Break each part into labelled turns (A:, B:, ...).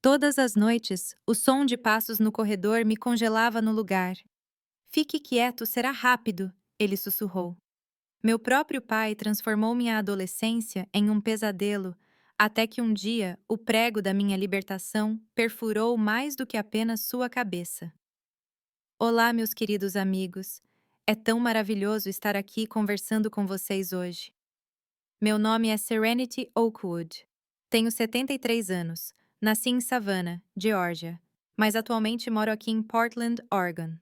A: Todas as noites, o som de passos no corredor me congelava no lugar. Fique quieto, será rápido, ele sussurrou. Meu próprio pai transformou minha adolescência em um pesadelo, até que um dia o prego da minha libertação perfurou mais do que apenas sua cabeça. Olá, meus queridos amigos. É tão maravilhoso estar aqui conversando com vocês hoje. Meu nome é Serenity Oakwood. Tenho 73 anos. Nasci em Savannah, Geórgia, mas atualmente moro aqui em Portland, Oregon.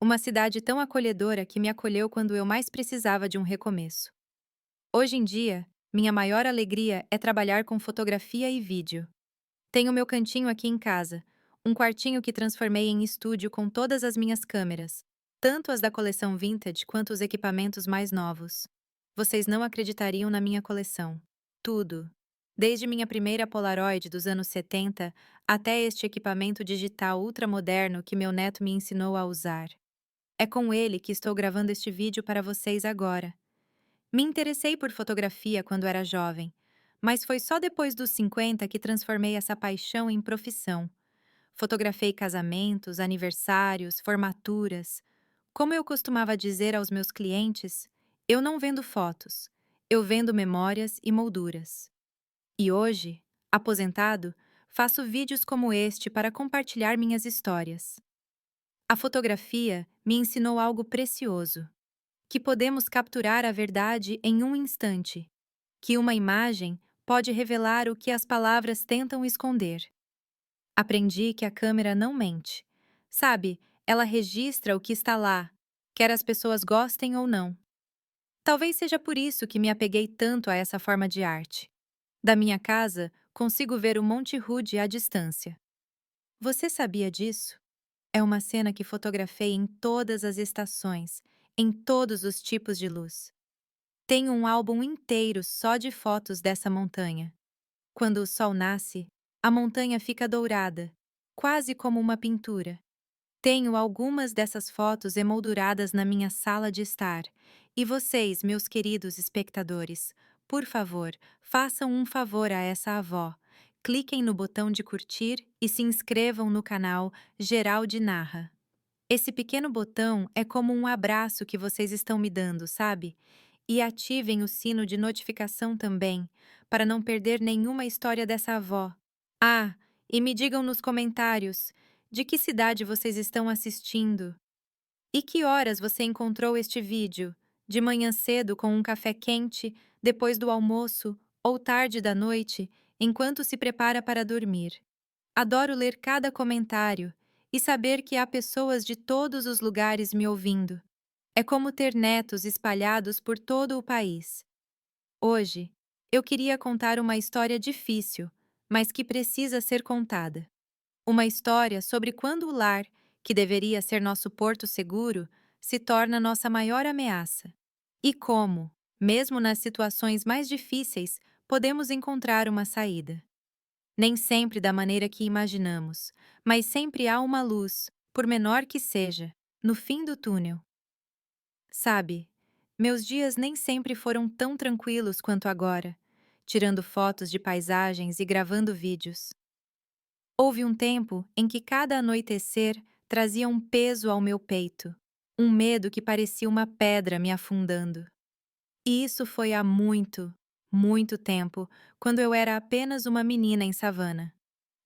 A: Uma cidade tão acolhedora que me acolheu quando eu mais precisava de um recomeço. Hoje em dia, minha maior alegria é trabalhar com fotografia e vídeo. Tenho meu cantinho aqui em casa, um quartinho que transformei em estúdio com todas as minhas câmeras, tanto as da coleção vintage quanto os equipamentos mais novos. Vocês não acreditariam na minha coleção. Tudo. Desde minha primeira Polaroid dos anos 70 até este equipamento digital ultramoderno que meu neto me ensinou a usar. É com ele que estou gravando este vídeo para vocês agora. Me interessei por fotografia quando era jovem, mas foi só depois dos 50 que transformei essa paixão em profissão. Fotografei casamentos, aniversários, formaturas. Como eu costumava dizer aos meus clientes, eu não vendo fotos, eu vendo memórias e molduras. E hoje, aposentado, faço vídeos como este para compartilhar minhas histórias. A fotografia me ensinou algo precioso: que podemos capturar a verdade em um instante, que uma imagem pode revelar o que as palavras tentam esconder. Aprendi que a câmera não mente. Sabe, ela registra o que está lá, quer as pessoas gostem ou não. Talvez seja por isso que me apeguei tanto a essa forma de arte. Da minha casa, consigo ver o Monte Hood à distância. Você sabia disso? É uma cena que fotografei em todas as estações, em todos os tipos de luz. Tenho um álbum inteiro só de fotos dessa montanha. Quando o sol nasce, a montanha fica dourada, quase como uma pintura. Tenho algumas dessas fotos emolduradas na minha sala de estar. E vocês, meus queridos espectadores, por favor, façam um favor a essa avó. Cliquem no botão de curtir e se inscrevam no canal Geraldi Narra. Esse pequeno botão é como um abraço que vocês estão me dando, sabe? E ativem o sino de notificação também, para não perder nenhuma história dessa avó. Ah, e me digam nos comentários de que cidade vocês estão assistindo. E que horas você encontrou este vídeo? De manhã cedo com um café quente, depois do almoço, ou tarde da noite, enquanto se prepara para dormir. Adoro ler cada comentário e saber que há pessoas de todos os lugares me ouvindo. É como ter netos espalhados por todo o país. Hoje, eu queria contar uma história difícil, mas que precisa ser contada. Uma história sobre quando o lar, que deveria ser nosso porto seguro, se torna nossa maior ameaça. E como, mesmo nas situações mais difíceis, podemos encontrar uma saída. Nem sempre da maneira que imaginamos, mas sempre há uma luz, por menor que seja, no fim do túnel. Sabe, meus dias nem sempre foram tão tranquilos quanto agora, tirando fotos de paisagens e gravando vídeos. Houve um tempo em que cada anoitecer trazia um peso ao meu peito, um medo que parecia uma pedra me afundando. E isso foi há muito, muito tempo, quando eu era apenas uma menina em Savannah.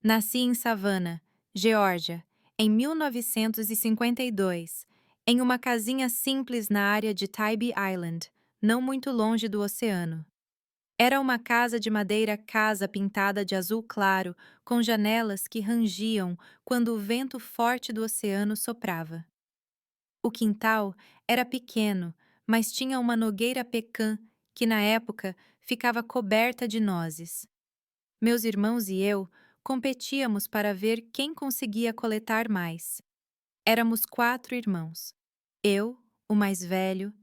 A: Nasci em Savannah, Geórgia, em 1952, em uma casinha simples na área de Tybee Island, não muito longe do oceano. Era uma casa de madeira casa pintada de azul claro, com janelas que rangiam quando o vento forte do oceano soprava. O quintal era pequeno, mas tinha uma nogueira pecã que, na época, ficava coberta de nozes. Meus irmãos e eu competíamos para ver quem conseguia coletar mais. Éramos 4 irmãos. Eu, o mais velho,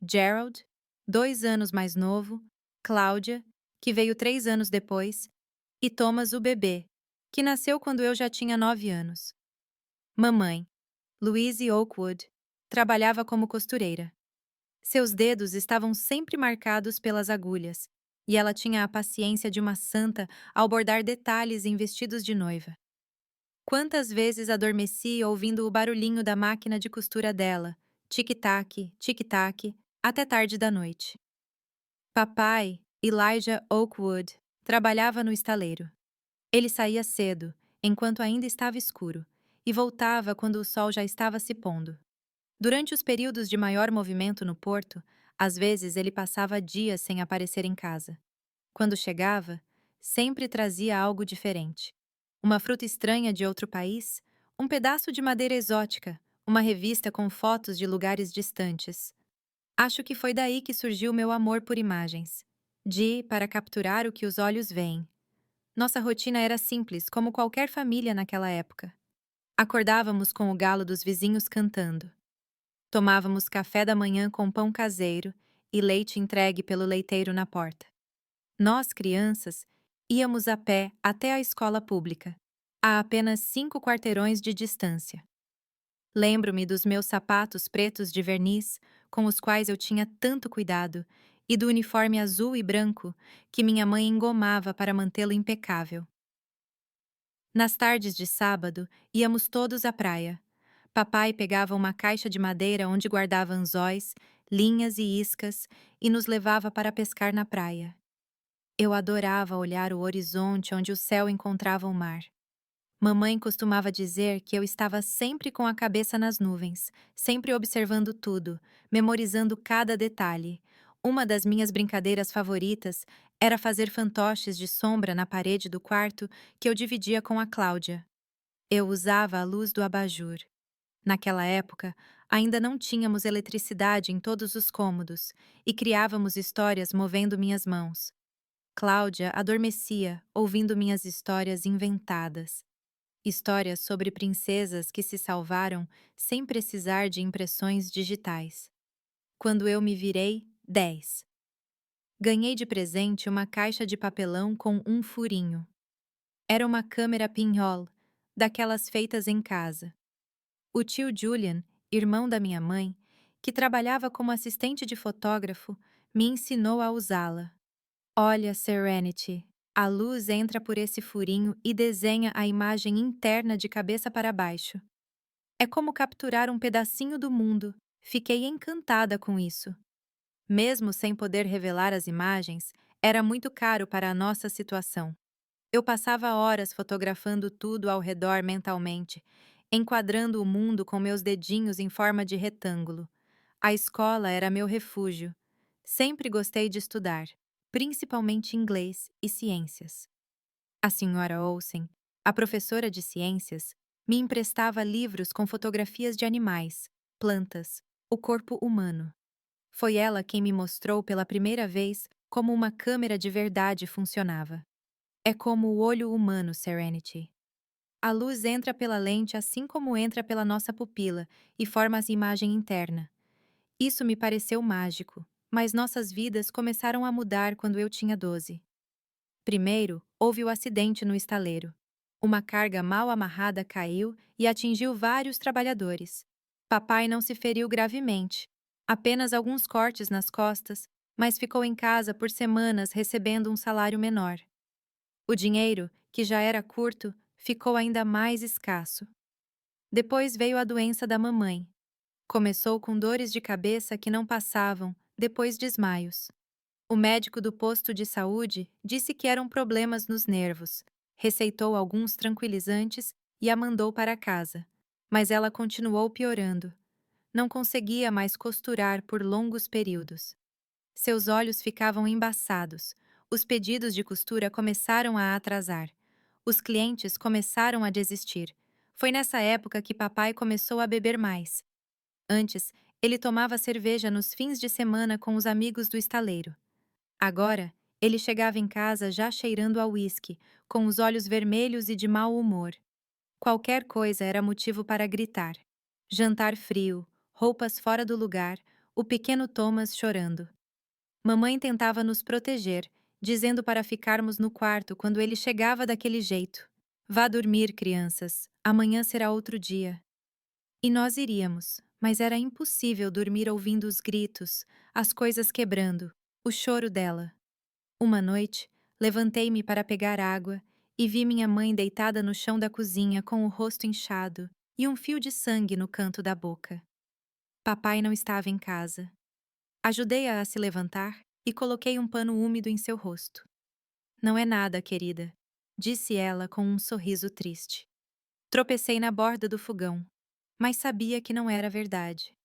A: Gerald, 2 anos mais novo, Cláudia, que veio 3 anos depois, e Thomas, o bebê, que nasceu quando eu já tinha 9 anos. Mamãe, Louise Oakwood, trabalhava como costureira. Seus dedos estavam sempre marcados pelas agulhas, E ela tinha a paciência de uma santa ao bordar detalhes em vestidos de noiva. Quantas vezes adormeci ouvindo o barulhinho da máquina de costura dela, tic-tac, tic-tac, até tarde da noite. Papai, Elijah Oakwood, trabalhava no estaleiro. Ele saía cedo, enquanto ainda estava escuro, e voltava quando o sol já estava se pondo. Durante os períodos de maior movimento no porto, às vezes ele passava dias sem aparecer em casa. Quando chegava, sempre trazia algo diferente. Uma fruta estranha de outro país, um pedaço de madeira exótica, uma revista com fotos de lugares distantes. Acho que foi daí que surgiu meu amor por imagens. Para capturar o que os olhos veem. Nossa rotina era simples, como qualquer família naquela época. Acordávamos com o galo dos vizinhos cantando. Tomávamos café da manhã com pão caseiro e leite entregue pelo leiteiro na porta. Nós, crianças, íamos a pé até a escola pública, a apenas 5 quarteirões de distância. Lembro-me dos meus sapatos pretos de verniz, com os quais eu tinha tanto cuidado, e do uniforme azul e branco que minha mãe engomava para mantê-lo impecável. Nas tardes de sábado, íamos todos à praia. Papai pegava uma caixa de madeira onde guardava anzóis, linhas e iscas e nos levava para pescar na praia. Eu adorava olhar o horizonte onde o céu encontrava o mar. Mamãe costumava dizer que eu estava sempre com a cabeça nas nuvens, sempre observando tudo, memorizando cada detalhe. Uma das minhas brincadeiras favoritas era fazer fantoches de sombra na parede do quarto que eu dividia com a Cláudia. Eu usava a luz do abajur. Naquela época, ainda não tínhamos eletricidade em todos os cômodos e criávamos histórias movendo minhas mãos. Cláudia adormecia ouvindo minhas histórias inventadas. Histórias sobre princesas que se salvaram sem precisar de impressões digitais. Quando eu me virei, 10. Ganhei de presente uma caixa de papelão com um furinho. Era uma câmera pinhole, daquelas feitas em casa. O tio Julian, irmão da minha mãe, que trabalhava como assistente de fotógrafo, me ensinou a usá-la. Olha, Serenity. A luz entra por esse furinho e desenha a imagem interna de cabeça para baixo. É como capturar um pedacinho do mundo. Fiquei encantada com isso. Mesmo sem poder revelar as imagens, era muito caro para a nossa situação. Eu passava horas fotografando tudo ao redor mentalmente, enquadrando o mundo com meus dedinhos em forma de retângulo. A escola era meu refúgio. Sempre gostei de estudar, principalmente inglês e ciências. A senhora Olsen, a professora de ciências, me emprestava livros com fotografias de animais, plantas, o corpo humano. Foi ela quem me mostrou pela primeira vez como uma câmera de verdade funcionava. É como o olho humano, Serenity. A luz entra pela lente assim como entra pela nossa pupila e forma a imagem interna. Isso me pareceu mágico, mas nossas vidas começaram a mudar quando eu tinha 12. Primeiro, houve o acidente no estaleiro. Uma carga mal amarrada caiu e atingiu vários trabalhadores. Papai não se feriu gravemente, apenas alguns cortes nas costas, mas ficou em casa por semanas recebendo um salário menor. O dinheiro, que já era curto, ficou ainda mais escasso. Depois veio a doença da mamãe. Começou com dores de cabeça que não passavam, depois desmaios. O médico do posto de saúde disse que eram problemas nos nervos, receitou alguns tranquilizantes e a mandou para casa. Mas ela continuou piorando. Não conseguia mais costurar por longos períodos. Seus olhos ficavam embaçados. Os pedidos de costura começaram a atrasar. Os clientes começaram a desistir. Foi nessa época que papai começou a beber mais. Antes, ele tomava cerveja nos fins de semana com os amigos do estaleiro. Agora, ele chegava em casa já cheirando a uísque, com os olhos vermelhos e de mau humor. Qualquer coisa era motivo para gritar. Jantar frio, roupas fora do lugar, o pequeno Thomas chorando. Mamãe tentava nos proteger, dizendo para ficarmos no quarto quando ele chegava daquele jeito. Vá dormir, crianças. Amanhã será outro dia. E nós iríamos, mas era impossível dormir ouvindo os gritos, as coisas quebrando, o choro dela. Uma noite, levantei-me para pegar água e vi minha mãe deitada no chão da cozinha com o rosto inchado e um fio de sangue no canto da boca. Papai não estava em casa. Ajudei-a a se levantar e coloquei um pano úmido em seu rosto. Não é nada, querida, disse ela com um sorriso triste. Tropecei na borda do fogão, mas sabia que não era verdade.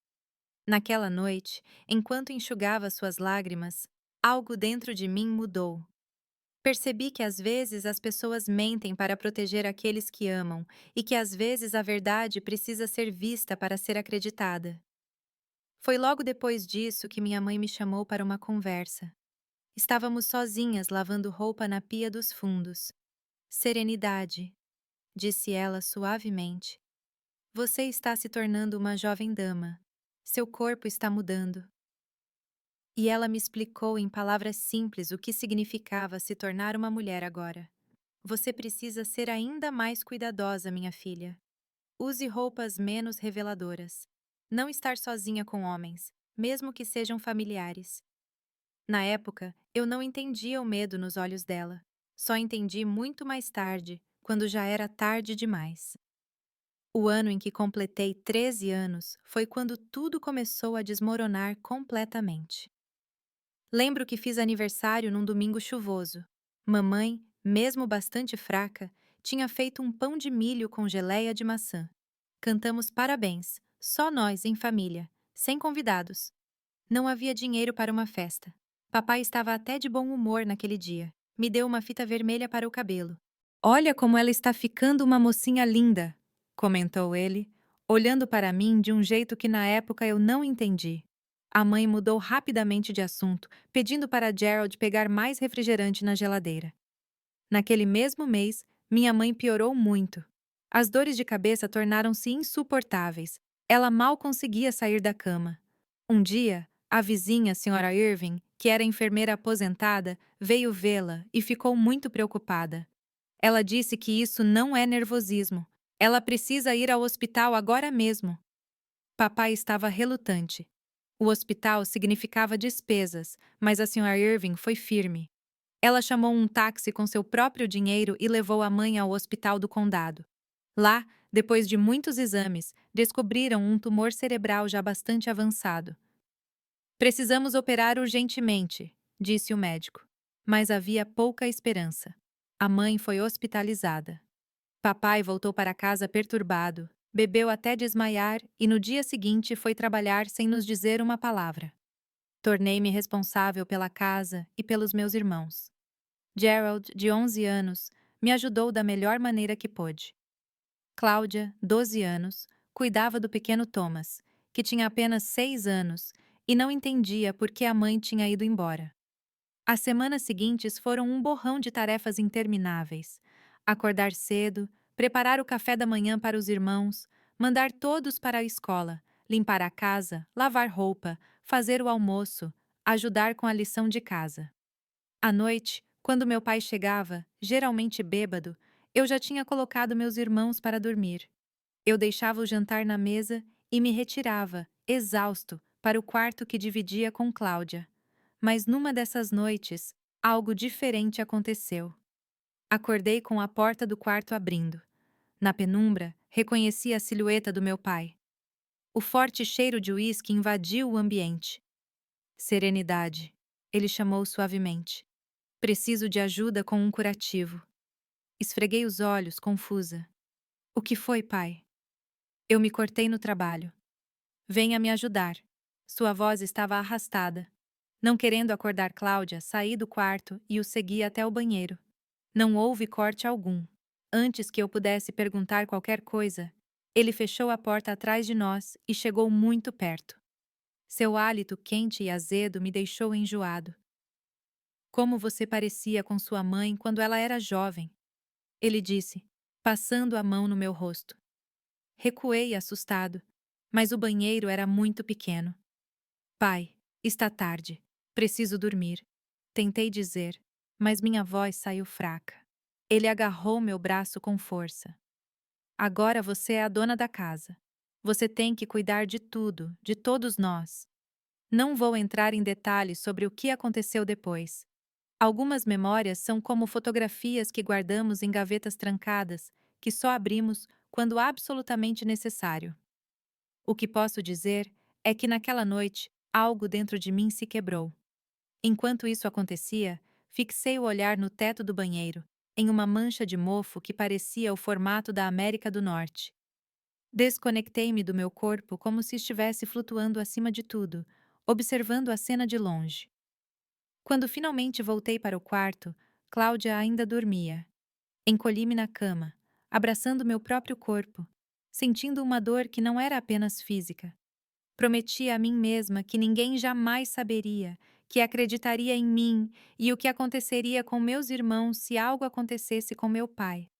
A: Naquela noite, enquanto enxugava suas lágrimas, algo dentro de mim mudou. Percebi que às vezes as pessoas mentem para proteger aqueles que amam e que às vezes a verdade precisa ser vista para ser acreditada. Foi logo depois disso que minha mãe me chamou para uma conversa. Estávamos sozinhas lavando roupa na pia dos fundos. Serenidade, disse ela suavemente. Você está se tornando uma jovem dama. Seu corpo está mudando. E ela me explicou em palavras simples o que significava se tornar uma mulher agora. Você precisa ser ainda mais cuidadosa, minha filha. Use roupas menos reveladoras. Não estar sozinha com homens, mesmo que sejam familiares. Na época, eu não entendia o medo nos olhos dela. Só entendi muito mais tarde, quando já era tarde demais. O ano em que completei 13 anos foi quando tudo começou a desmoronar completamente. Lembro que fiz aniversário num domingo chuvoso. Mamãe, mesmo bastante fraca, tinha feito um pão de milho com geleia de maçã. Cantamos parabéns, só nós em família, sem convidados. Não havia dinheiro para uma festa. Papai estava até de bom humor naquele dia. Me deu uma fita vermelha para o cabelo. Olha como ela está ficando uma mocinha linda, comentou ele, olhando para mim de um jeito que na época eu não entendi. A mãe mudou rapidamente de assunto, pedindo para Gerald pegar mais refrigerante na geladeira. Naquele mesmo mês, minha mãe piorou muito. As dores de cabeça tornaram-se insuportáveis. Ela mal conseguia sair da cama. Um dia, a vizinha, Sra. Irving, que era enfermeira aposentada, veio vê-la e ficou muito preocupada. Ela disse que isso não é nervosismo. Ela precisa ir ao hospital agora mesmo. Papai estava relutante. O hospital significava despesas, mas a Sra. Irving foi firme. Ela chamou um táxi com seu próprio dinheiro e levou a mãe ao hospital do condado. Lá, depois de muitos exames, descobriram um tumor cerebral já bastante avançado. Precisamos operar urgentemente, disse o médico. Mas havia pouca esperança. A mãe foi hospitalizada. Papai voltou para casa perturbado, bebeu até desmaiar e no dia seguinte foi trabalhar sem nos dizer uma palavra. Tornei-me responsável pela casa e pelos meus irmãos. Gerald, de 11 anos, me ajudou da melhor maneira que pôde. Cláudia, 12 anos, cuidava do pequeno Thomas, que tinha apenas 6 anos e não entendia por que a mãe tinha ido embora. As semanas seguintes foram um borrão de tarefas intermináveis. Acordar cedo, preparar o café da manhã para os irmãos, mandar todos para a escola, limpar a casa, lavar roupa, fazer o almoço, ajudar com a lição de casa. À noite, quando meu pai chegava, geralmente bêbado, eu já tinha colocado meus irmãos para dormir. Eu deixava o jantar na mesa e me retirava, exausto, para o quarto que dividia com Cláudia. Mas numa dessas noites, algo diferente aconteceu. Acordei com a porta do quarto abrindo. Na penumbra, reconheci a silhueta do meu pai. O forte cheiro de uísque invadiu o ambiente. Serenidade, ele chamou suavemente. Preciso de ajuda com um curativo. Esfreguei os olhos, confusa. O que foi, pai? Eu me cortei no trabalho. Venha me ajudar. Sua voz estava arrastada. Não querendo acordar Cláudia, saí do quarto e o segui até o banheiro. Não houve corte algum. Antes que eu pudesse perguntar qualquer coisa, ele fechou a porta atrás de nós e chegou muito perto. Seu hálito quente e azedo me deixou enjoado. Como você parecia com sua mãe quando ela era jovem, ele disse, passando a mão no meu rosto. Recuei assustado, mas o banheiro era muito pequeno. Pai, está tarde. Preciso dormir. Tentei dizer, mas minha voz saiu fraca. Ele agarrou meu braço com força. Agora você é a dona da casa. Você tem que cuidar de tudo, de todos nós. Não vou entrar em detalhes sobre o que aconteceu depois. Algumas memórias são como fotografias que guardamos em gavetas trancadas, que só abrimos quando absolutamente necessário. O que posso dizer é que naquela noite algo dentro de mim se quebrou. Enquanto isso acontecia, fixei o olhar no teto do banheiro, em uma mancha de mofo que parecia o formato da América do Norte. Desconectei-me do meu corpo como se estivesse flutuando acima de tudo, observando a cena de longe. Quando finalmente voltei para o quarto, Cláudia ainda dormia. Encolhi-me na cama, abraçando meu próprio corpo, sentindo uma dor que não era apenas física. Prometi a mim mesma que ninguém jamais saberia, que acreditaria em mim e o que aconteceria com meus irmãos se algo acontecesse com meu pai.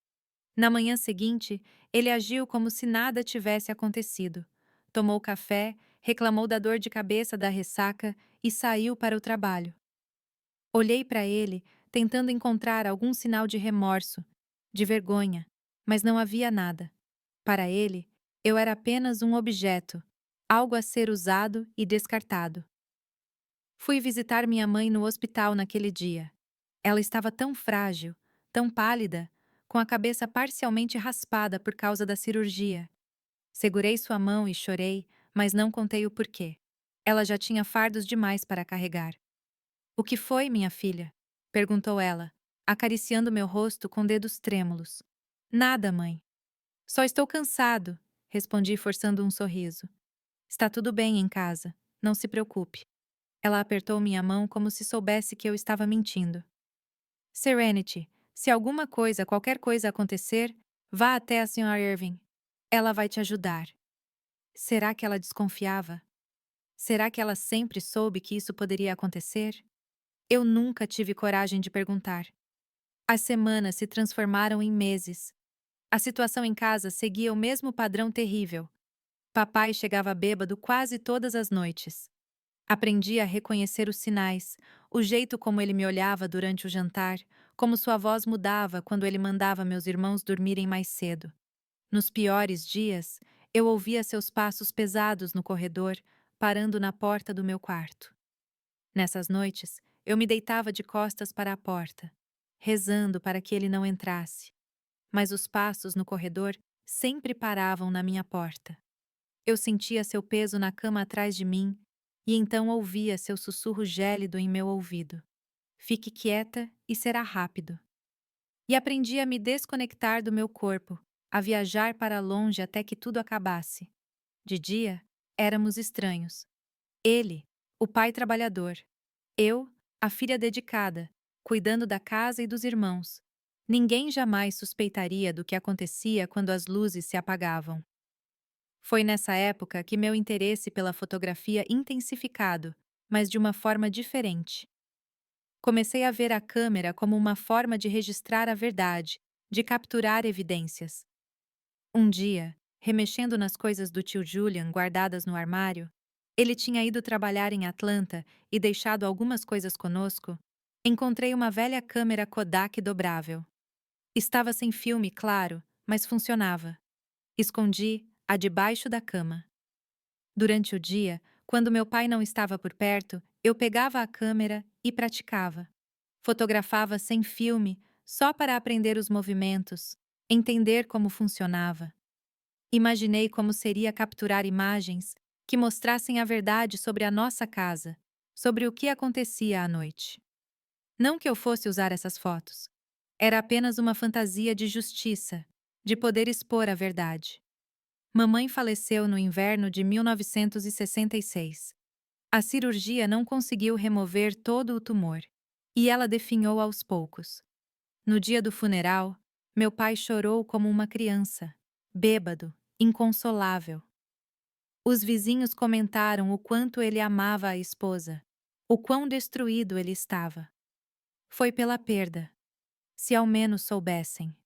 A: Na manhã seguinte, ele agiu como se nada tivesse acontecido. Tomou café, reclamou da dor de cabeça da ressaca e saiu para o trabalho. Olhei para ele, tentando encontrar algum sinal de remorso, de vergonha, mas não havia nada. Para ele, eu era apenas um objeto, algo a ser usado e descartado. Fui visitar minha mãe no hospital naquele dia. Ela estava tão frágil, tão pálida, com a cabeça parcialmente raspada por causa da cirurgia. Segurei sua mão e chorei, mas não contei o porquê. Ela já tinha fardos demais para carregar. "O que foi, minha filha?" perguntou ela, acariciando meu rosto com dedos trêmulos. "Nada, mãe. Só estou cansado", respondi forçando um sorriso. "Está tudo bem em casa. Não se preocupe." Ela apertou minha mão como se soubesse que eu estava mentindo. "Serenity, se alguma coisa, qualquer coisa acontecer, vá até a Sra. Irving. Ela vai te ajudar." Será que ela desconfiava? Será que ela sempre soube que isso poderia acontecer? Eu nunca tive coragem de perguntar. As semanas se transformaram em meses. A situação em casa seguia o mesmo padrão terrível. Papai chegava bêbado quase todas as noites. Aprendi a reconhecer os sinais, o jeito como ele me olhava durante o jantar, como sua voz mudava quando ele mandava meus irmãos dormirem mais cedo. Nos piores dias, eu ouvia seus passos pesados no corredor, parando na porta do meu quarto. Nessas noites, eu me deitava de costas para a porta, rezando para que ele não entrasse. Mas os passos no corredor sempre paravam na minha porta. Eu sentia seu peso na cama atrás de mim e então ouvia seu sussurro gélido em meu ouvido. "Fique quieta e será rápido." E aprendi a me desconectar do meu corpo, a viajar para longe até que tudo acabasse. De dia, éramos estranhos. Ele, o pai trabalhador. Eu, a filha dedicada, cuidando da casa e dos irmãos. Ninguém jamais suspeitaria do que acontecia quando as luzes se apagavam. Foi nessa época que meu interesse pela fotografia intensificado, mas de uma forma diferente. Comecei a ver a câmera como uma forma de registrar a verdade, de capturar evidências. Um dia, remexendo nas coisas do tio Julian guardadas no armário, ele tinha ido trabalhar em Atlanta e deixado algumas coisas conosco, encontrei uma velha câmera Kodak dobrável. Estava sem filme, claro, mas funcionava. Escondi-a debaixo da cama. Durante o dia, quando meu pai não estava por perto, eu pegava a câmera e praticava. Fotografava sem filme, só para aprender os movimentos, entender como funcionava. Imaginei como seria capturar imagens que mostrassem a verdade sobre a nossa casa, sobre o que acontecia à noite. Não que eu fosse usar essas fotos. Era apenas uma fantasia de justiça, de poder expor a verdade. Mamãe faleceu no inverno de 1966. A cirurgia não conseguiu remover todo o tumor, e ela definhou aos poucos. No dia do funeral, meu pai chorou como uma criança, bêbado, inconsolável. Os vizinhos comentaram o quanto ele amava a esposa, o quão destruído ele estava. Foi pela perda. Se ao menos soubessem.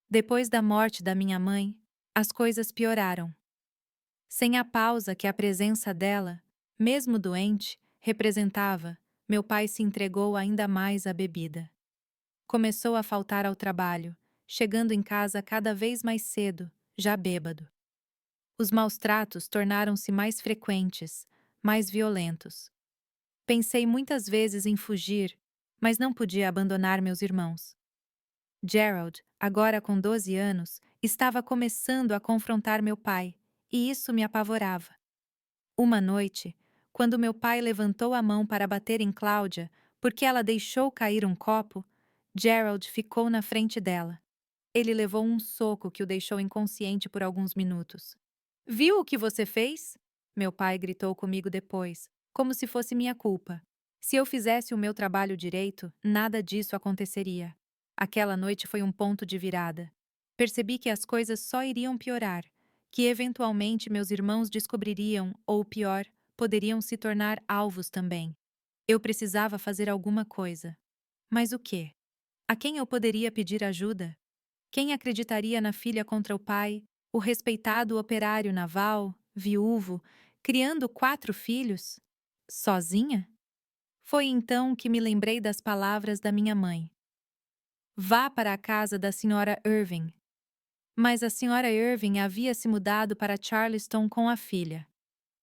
A: Depois da morte da minha mãe, as coisas pioraram. Sem a pausa que a presença dela, mesmo doente, representava, meu pai se entregou ainda mais à bebida. Começou a faltar ao trabalho, chegando em casa cada vez mais cedo, já bêbado. Os maus-tratos tornaram-se mais frequentes, mais violentos. Pensei muitas vezes em fugir, mas não podia abandonar meus irmãos. Gerald, agora com 12 anos, estava começando a confrontar meu pai, e isso me apavorava. Uma noite, quando meu pai levantou a mão para bater em Cláudia, porque ela deixou cair um copo, Gerald ficou na frente dela. Ele levou um soco que o deixou inconsciente por alguns minutos. Viu o que você fez? Meu pai gritou comigo depois, como se fosse minha culpa. Se eu fizesse o meu trabalho direito, nada disso aconteceria. Aquela noite foi um ponto de virada. Percebi que as coisas só iriam piorar, que eventualmente meus irmãos descobririam, ou pior, poderiam se tornar alvos também. Eu precisava fazer alguma coisa. Mas o quê? A quem eu poderia pedir ajuda? Quem acreditaria na filha contra o pai, o respeitado operário naval, viúvo, criando 4 filhos? Sozinha? Foi então que me lembrei das palavras da minha mãe. Vá para a casa da senhora Irving. Mas a senhora Irving havia se mudado para Charleston com a filha.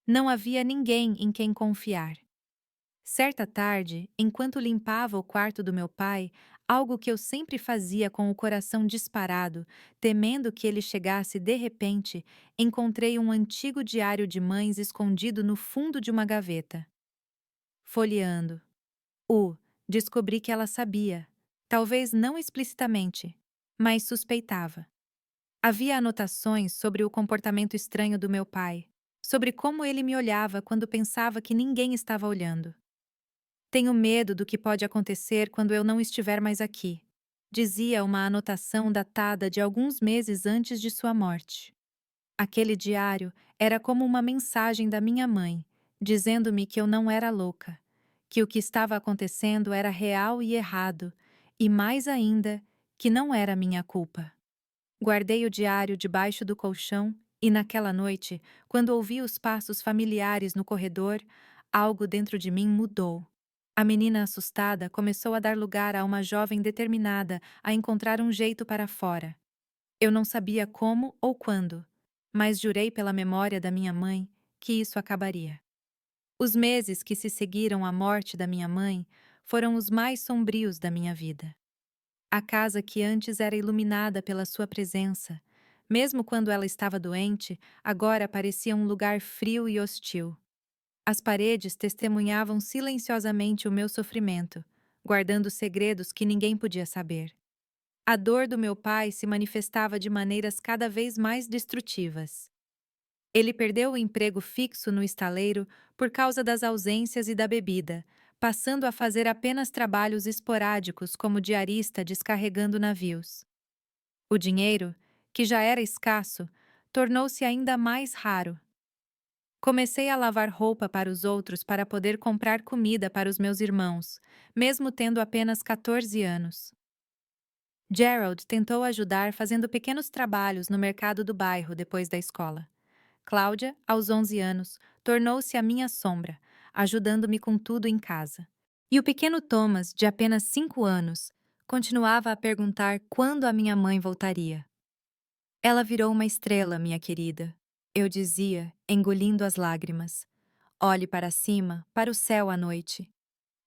A: Não havia ninguém em quem confiar. Certa tarde, enquanto limpava o quarto do meu pai, algo que eu sempre fazia com o coração disparado, temendo que ele chegasse de repente, encontrei um antigo diário de mães escondido no fundo de uma gaveta. Folheando. Descobri que ela sabia. Talvez não explicitamente, mas suspeitava. Havia anotações sobre o comportamento estranho do meu pai, sobre como ele me olhava quando pensava que ninguém estava olhando. Tenho medo do que pode acontecer quando eu não estiver mais aqui, dizia uma anotação datada de alguns meses antes de sua morte. Aquele diário era como uma mensagem da minha mãe, dizendo-me que eu não era louca, que o que estava acontecendo era real e errado, e mais ainda, que não era minha culpa. Guardei o diário debaixo do colchão e naquela noite, quando ouvi os passos familiares no corredor, algo dentro de mim mudou. A menina assustada começou a dar lugar a uma jovem determinada a encontrar um jeito para fora. Eu não sabia como ou quando, mas jurei pela memória da minha mãe que isso acabaria. Os meses que se seguiram à morte da minha mãe foram os mais sombrios da minha vida. A casa que antes era iluminada pela sua presença, mesmo quando ela estava doente, agora parecia um lugar frio e hostil. As paredes testemunhavam silenciosamente o meu sofrimento, guardando segredos que ninguém podia saber. A dor do meu pai se manifestava de maneiras cada vez mais destrutivas. Ele perdeu o emprego fixo no estaleiro por causa das ausências e da bebida, passando a fazer apenas trabalhos esporádicos como diarista descarregando navios. O dinheiro, que já era escasso, tornou-se ainda mais raro. Comecei a lavar roupa para os outros para poder comprar comida para os meus irmãos, mesmo tendo apenas 14 anos. Gerald tentou ajudar fazendo pequenos trabalhos no mercado do bairro depois da escola. Cláudia, aos 11 anos, tornou-se a minha sombra, ajudando-me com tudo em casa. E o pequeno Thomas, de apenas 5 anos, continuava a perguntar quando a minha mãe voltaria. Ela virou uma estrela, minha querida, eu dizia, engolindo as lágrimas. Olhe para cima, para o céu à noite.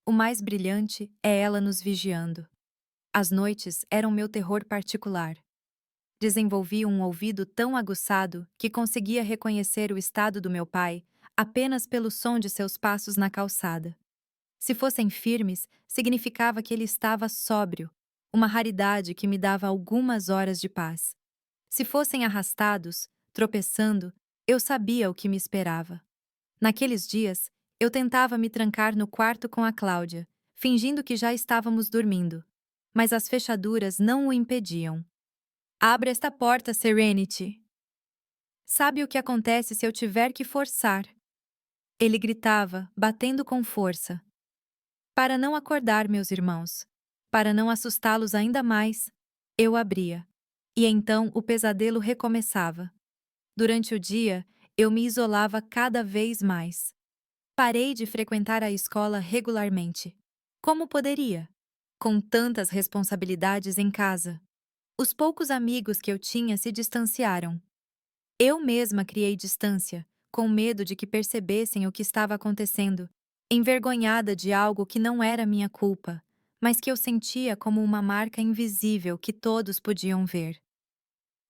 A: O mais brilhante é ela nos vigiando. As noites eram meu terror particular. Desenvolvi um ouvido tão aguçado que conseguia reconhecer o estado do meu pai apenas pelo som de seus passos na calçada. Se fossem firmes, significava que ele estava sóbrio, uma raridade que me dava algumas horas de paz. Se fossem arrastados, tropeçando, eu sabia o que me esperava. Naqueles dias, eu tentava me trancar no quarto com a Cláudia, fingindo que já estávamos dormindo. Mas as fechaduras não o impediam. Abra esta porta, Serenity. Sabe o que acontece se eu tiver que forçar? Ele gritava, batendo com força. Para não acordar meus irmãos, para não assustá-los ainda mais, eu abria. E então o pesadelo recomeçava. Durante o dia, eu me isolava cada vez mais. Parei de frequentar a escola regularmente. Como poderia? Com tantas responsabilidades em casa. Os poucos amigos que eu tinha se distanciaram. Eu mesma criei distância, com medo de que percebessem o que estava acontecendo, envergonhada de algo que não era minha culpa, mas que eu sentia como uma marca invisível que todos podiam ver.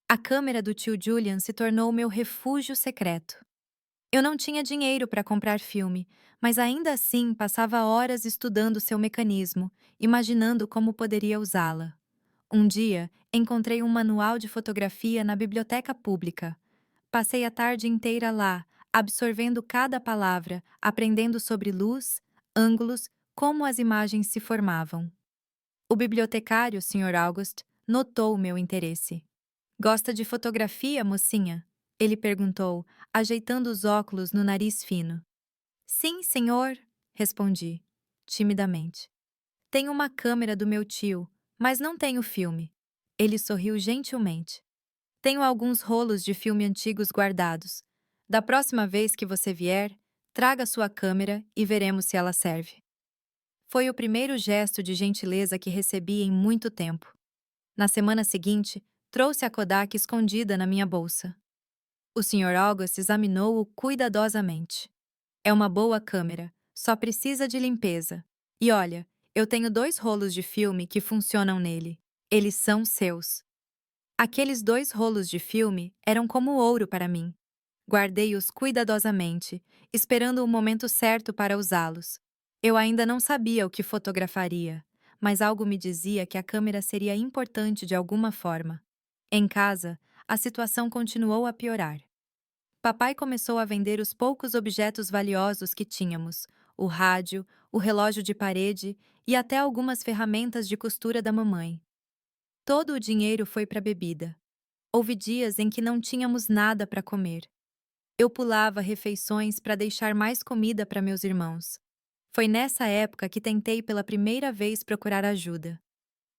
A: A câmera do tio Julian se tornou meu refúgio secreto. Eu não tinha dinheiro para comprar filme, mas ainda assim passava horas estudando seu mecanismo, imaginando como poderia usá-la. Um dia, encontrei um manual de fotografia na biblioteca pública. Passei a tarde inteira lá, absorvendo cada palavra, aprendendo sobre luz, ângulos, como as imagens se formavam. O bibliotecário, Sr. August, notou o meu interesse. Gosta de fotografia, mocinha? Ele perguntou, ajeitando os óculos no nariz fino. Sim, senhor, respondi, timidamente. Tenho uma câmera do meu tio, mas não tenho filme. Ele sorriu gentilmente. Tenho alguns rolos de filme antigos guardados. Da próxima vez que você vier, traga sua câmera e veremos se ela serve. Foi o primeiro gesto de gentileza que recebi em muito tempo. Na semana seguinte, trouxe a Kodak escondida na minha bolsa. O Sr. August examinou-o cuidadosamente. É uma boa câmera, só precisa de limpeza. E olha, eu tenho 2 rolos de filme que funcionam nele. Eles são seus. Aqueles 2 rolos de filme eram como ouro para mim. Guardei-os cuidadosamente, esperando o momento certo para usá-los. Eu ainda não sabia o que fotografaria, mas algo me dizia que a câmera seria importante de alguma forma. Em casa, a situação continuou a piorar. Papai começou a vender os poucos objetos valiosos que tínhamos: o rádio, o relógio de parede e até algumas ferramentas de costura da mamãe. Todo o dinheiro foi para a bebida. Houve dias em que não tínhamos nada para comer. Eu pulava refeições para deixar mais comida para meus irmãos. Foi nessa época que tentei pela primeira vez procurar ajuda.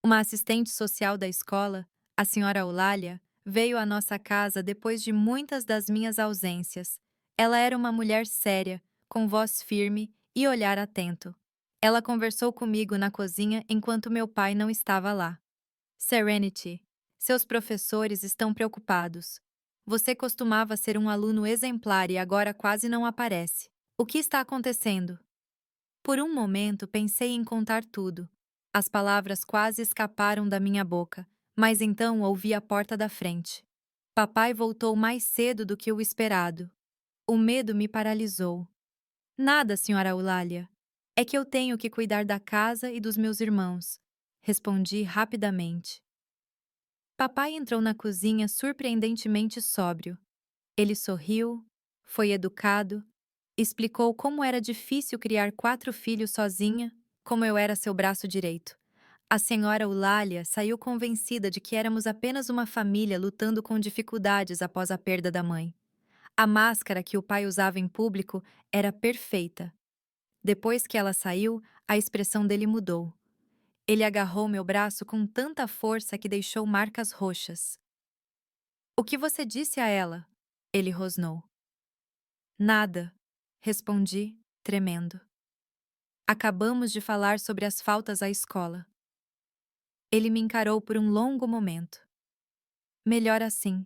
A: Uma assistente social da escola, a senhora Eulália, veio à nossa casa depois de muitas das minhas ausências. Ela era uma mulher séria, com voz firme e olhar atento. Ela conversou comigo na cozinha enquanto meu pai não estava lá. Serenity, seus professores estão preocupados. Você costumava ser um aluno exemplar e agora quase não aparece. O que está acontecendo? Por um momento pensei em contar tudo. As palavras quase escaparam da minha boca, mas então ouvi a porta da frente. Papai voltou mais cedo do que o esperado. O medo me paralisou. Nada, senhora Eulália. É que eu tenho que cuidar da casa e dos meus irmãos. Respondi rapidamente. Papai entrou na cozinha surpreendentemente sóbrio. Ele sorriu, foi educado, explicou como era difícil criar 4 filhos sozinha, como eu era seu braço direito. A senhora Eulália saiu convencida de que éramos apenas uma família lutando com dificuldades após a perda da mãe. A máscara que o pai usava em público era perfeita. Depois que ela saiu, a expressão dele mudou. Ele agarrou meu braço com tanta força que deixou marcas roxas. O que você disse a ela? Ele rosnou. Nada, respondi, tremendo. Acabamos de falar sobre as faltas à escola. Ele me encarou por um longo momento. Melhor assim.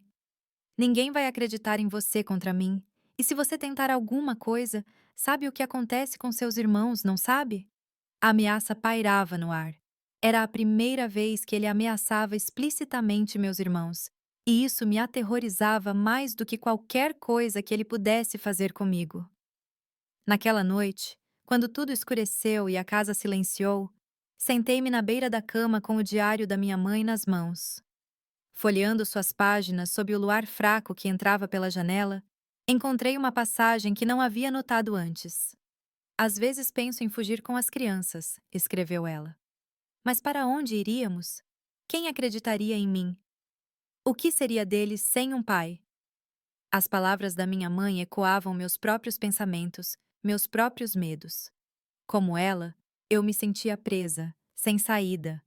A: Ninguém vai acreditar em você contra mim. E se você tentar alguma coisa, sabe o que acontece com seus irmãos, não sabe? A ameaça pairava no ar. Era a primeira vez que ele ameaçava explicitamente meus irmãos, e isso me aterrorizava mais do que qualquer coisa que ele pudesse fazer comigo. Naquela noite, quando tudo escureceu e a casa silenciou, sentei-me na beira da cama com o diário da minha mãe nas mãos. Folheando suas páginas sob o luar fraco que entrava pela janela, encontrei uma passagem que não havia notado antes. Às vezes penso em fugir com as crianças, escreveu ela. Mas para onde iríamos? Quem acreditaria em mim? O que seria deles sem um pai? As palavras da minha mãe ecoavam meus próprios pensamentos, meus próprios medos. Como ela, eu me sentia presa, sem saída.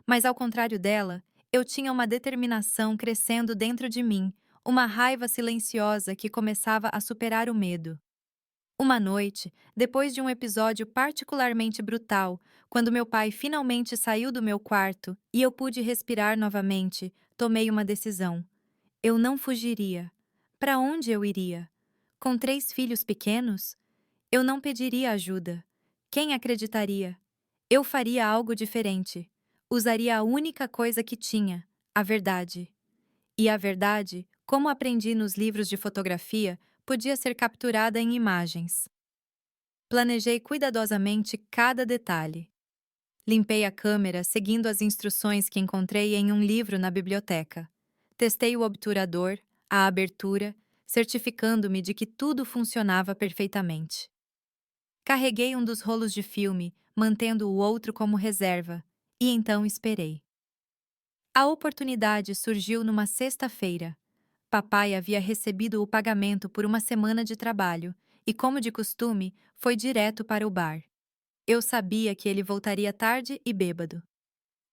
A: Mas ao contrário dela, eu tinha uma determinação crescendo dentro de mim, uma raiva silenciosa que começava a superar o medo. Uma noite, depois de um episódio particularmente brutal, quando meu pai finalmente saiu do meu quarto e eu pude respirar novamente, tomei uma decisão. Eu não fugiria. Para onde eu iria? Com 3 filhos pequenos? Eu não pediria ajuda. Quem acreditaria? Eu faria algo diferente. Usaria a única coisa que tinha, a verdade. E a verdade, como aprendi nos livros de fotografia, podia ser capturada em imagens. Planejei cuidadosamente cada detalhe. Limpei a câmera seguindo as instruções que encontrei em um livro na biblioteca. Testei o obturador, a abertura, certificando-me de que tudo funcionava perfeitamente. Carreguei um dos rolos de filme, mantendo o outro como reserva, e então esperei. A oportunidade surgiu numa sexta-feira. Papai havia recebido o pagamento por uma semana de trabalho e, como de costume, foi direto para o bar. Eu sabia que ele voltaria tarde e bêbado.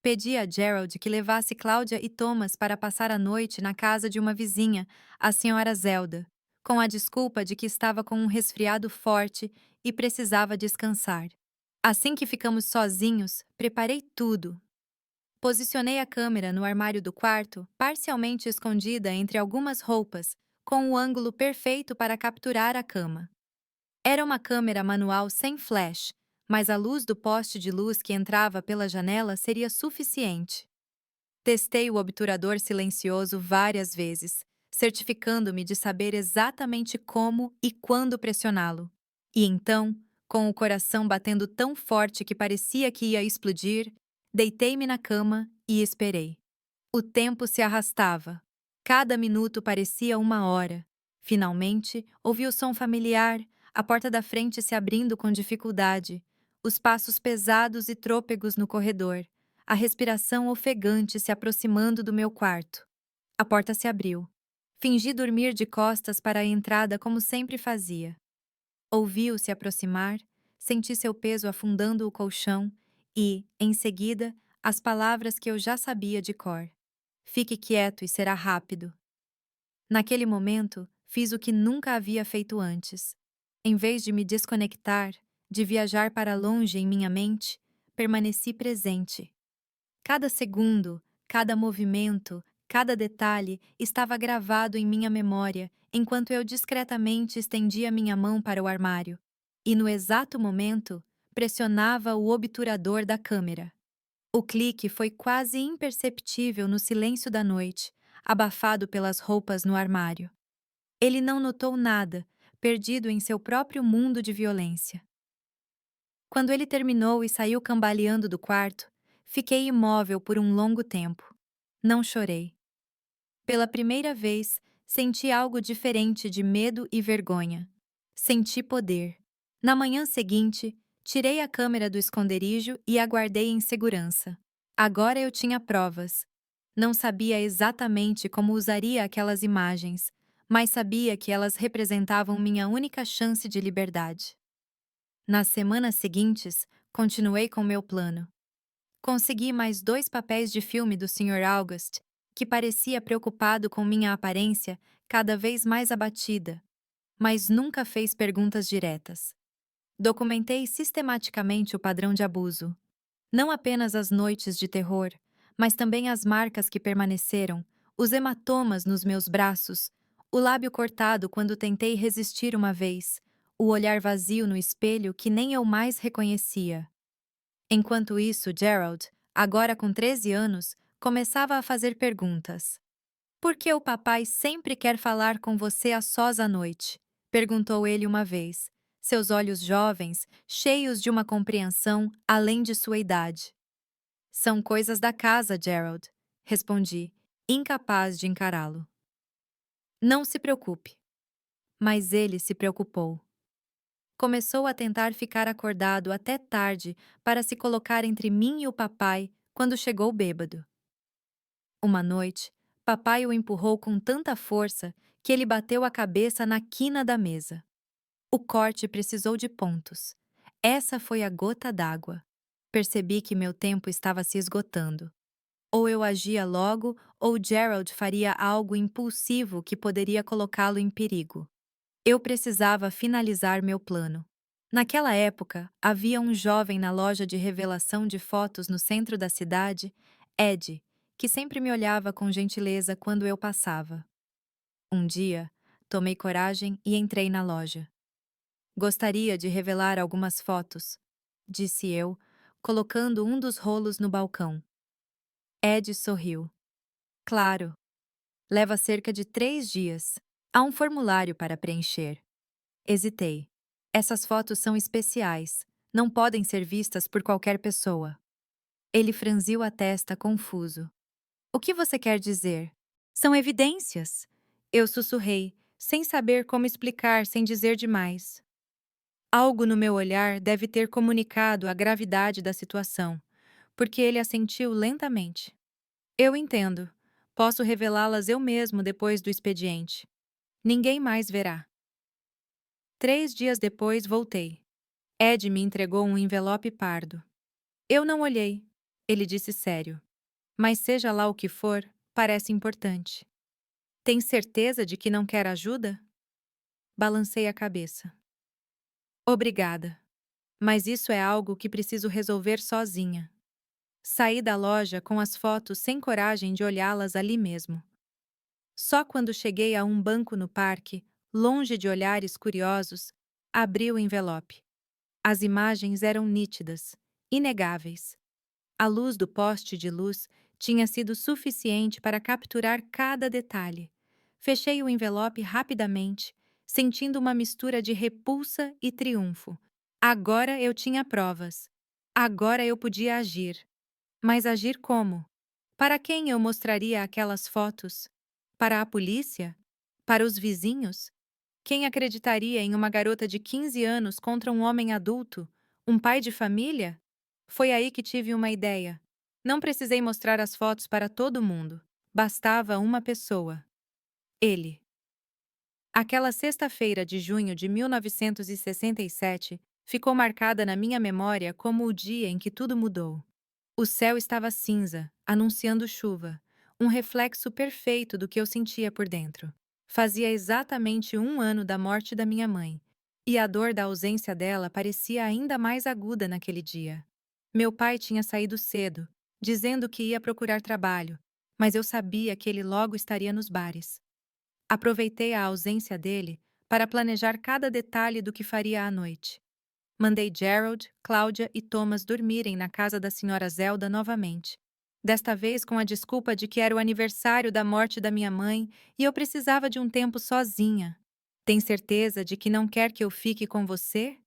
A: Pedi a Gerald que levasse Cláudia e Thomas para passar a noite na casa de uma vizinha, a senhora Zelda, com a desculpa de que estava com um resfriado forte e precisava descansar. Assim que ficamos sozinhos, preparei tudo. Posicionei a câmera no armário do quarto, parcialmente escondida entre algumas roupas, com o ângulo perfeito para capturar a cama. Era uma câmera manual sem flash, mas a luz do poste de luz que entrava pela janela seria suficiente. Testei o obturador silencioso várias vezes, certificando-me de saber exatamente como e quando pressioná-lo. E então, com o coração batendo tão forte que parecia que ia explodir, deitei-me na cama e esperei. O tempo se arrastava. Cada minuto parecia uma hora. Finalmente, ouvi o som familiar, a porta da frente se abrindo com dificuldade, os passos pesados e trôpegos no corredor, a respiração ofegante se aproximando do meu quarto. A porta se abriu. Fingi dormir de costas para a entrada como sempre fazia. Ouvi-o se aproximar, senti seu peso afundando o colchão e, em seguida, as palavras que eu já sabia de cor. Fique quieto e será rápido. Naquele momento, fiz o que nunca havia feito antes. Em vez de me desconectar, de viajar para longe em minha mente, permaneci presente. Cada segundo, cada movimento, cada detalhe estava gravado em minha memória enquanto eu discretamente estendia minha mão para o armário. E no exato momento, pressionava o obturador da câmera. O clique foi quase imperceptível no silêncio da noite, abafado pelas roupas no armário. Ele não notou nada, perdido em seu próprio mundo de violência. Quando ele terminou e saiu cambaleando do quarto, fiquei imóvel por um longo tempo. Não chorei. Pela primeira vez, senti algo diferente de medo e vergonha. Senti poder. Na manhã seguinte, tirei a câmera do esconderijo e aguardei em segurança. Agora eu tinha provas. Não sabia exatamente como usaria aquelas imagens, mas sabia que elas representavam minha única chance de liberdade. Nas semanas seguintes, continuei com meu plano. Consegui mais 2 papéis de filme do Sr. August, que parecia preocupado com minha aparência cada vez mais abatida, mas nunca fez perguntas diretas. Documentei sistematicamente o padrão de abuso. Não apenas as noites de terror, mas também as marcas que permaneceram, os hematomas nos meus braços, o lábio cortado quando tentei resistir uma vez, o olhar vazio no espelho que nem eu mais reconhecia. Enquanto isso, Gerald, agora com 13 anos, começava a fazer perguntas. "Por que o papai sempre quer falar com você a sós à noite?" perguntou ele uma vez, seus olhos jovens, cheios de uma compreensão além de sua idade. "São coisas da casa, Gerald", respondi, incapaz de encará-lo. "Não se preocupe." Mas ele se preocupou. Começou a tentar ficar acordado até tarde para se colocar entre mim e o papai quando chegou bêbado. Uma noite, papai o empurrou com tanta força que ele bateu a cabeça na quina da mesa. O corte precisou de pontos. Essa foi a gota d'água. Percebi que meu tempo estava se esgotando. Ou eu agia logo, ou Gerald faria algo impulsivo que poderia colocá-lo em perigo. Eu precisava finalizar meu plano. Naquela época, havia um jovem na loja de revelação de fotos no centro da cidade, Ed, que sempre me olhava com gentileza quando eu passava. Um dia, tomei coragem e entrei na loja. "Gostaria de revelar algumas fotos", disse eu, colocando um dos rolos no balcão. Ed sorriu. Claro, leva cerca de 3 dias. Há um formulário para preencher. Hesitei. Essas fotos são especiais. Não podem ser vistas por qualquer pessoa. Ele franziu a testa confuso. O que você quer dizer? São evidências. Eu sussurrei, sem saber como explicar sem dizer demais. Algo no meu olhar deve ter comunicado a gravidade da situação, porque ele assentiu lentamente. Eu entendo. Posso revelá-las eu mesmo depois do expediente. Ninguém mais verá. 3 dias depois voltei. Ed me entregou um envelope pardo. Eu não olhei. Ele disse sério. Mas seja lá o que for, parece importante. Tem certeza de que não quer ajuda? Balancei a cabeça. Obrigada. Mas isso é algo que preciso resolver sozinha. Saí da loja com as fotos sem coragem de olhá-las ali mesmo. Só quando cheguei a um banco no parque, longe de olhares curiosos, abri o envelope. As imagens eram nítidas, inegáveis. A luz do poste de luz tinha sido suficiente para capturar cada detalhe. Fechei o envelope rapidamente, sentindo uma mistura de repulsa e triunfo. Agora eu tinha provas. Agora eu podia agir. Mas agir como? Para quem eu mostraria aquelas fotos? Para a polícia? Para os vizinhos? Quem acreditaria em uma garota de 15 anos contra um homem adulto? Um pai de família? Foi aí que tive uma ideia. Não precisei mostrar as fotos para todo mundo. Bastava uma pessoa. Ele. Aquela sexta-feira de junho de 1967 ficou marcada na minha memória como o dia em que tudo mudou. O céu estava cinza, anunciando chuva, um reflexo perfeito do que eu sentia por dentro. Fazia exatamente 1 ano da morte da minha mãe, e a dor da ausência dela parecia ainda mais aguda naquele dia. Meu pai tinha saído cedo, dizendo que ia procurar trabalho, mas eu sabia que ele logo estaria nos bares. Aproveitei a ausência dele para planejar cada detalhe do que faria à noite. Mandei Gerald, Cláudia e Thomas dormirem na casa da senhora Zelda novamente. Desta vez com a desculpa de que era o aniversário da morte da minha mãe e eu precisava de um tempo sozinha. Tem certeza de que não quer que eu fique com você?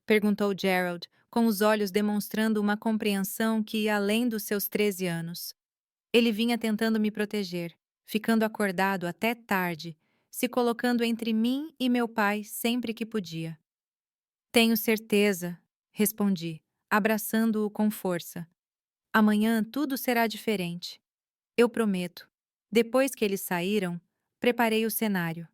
A: Perguntou Gerald, com os olhos demonstrando uma compreensão que ia além dos seus 13 anos. Ele vinha tentando me proteger, ficando acordado até tarde, se colocando entre mim e meu pai sempre que podia. Tenho certeza, respondi, abraçando-o com força. Amanhã tudo será diferente. Eu prometo. Depois que eles saíram, preparei o cenário.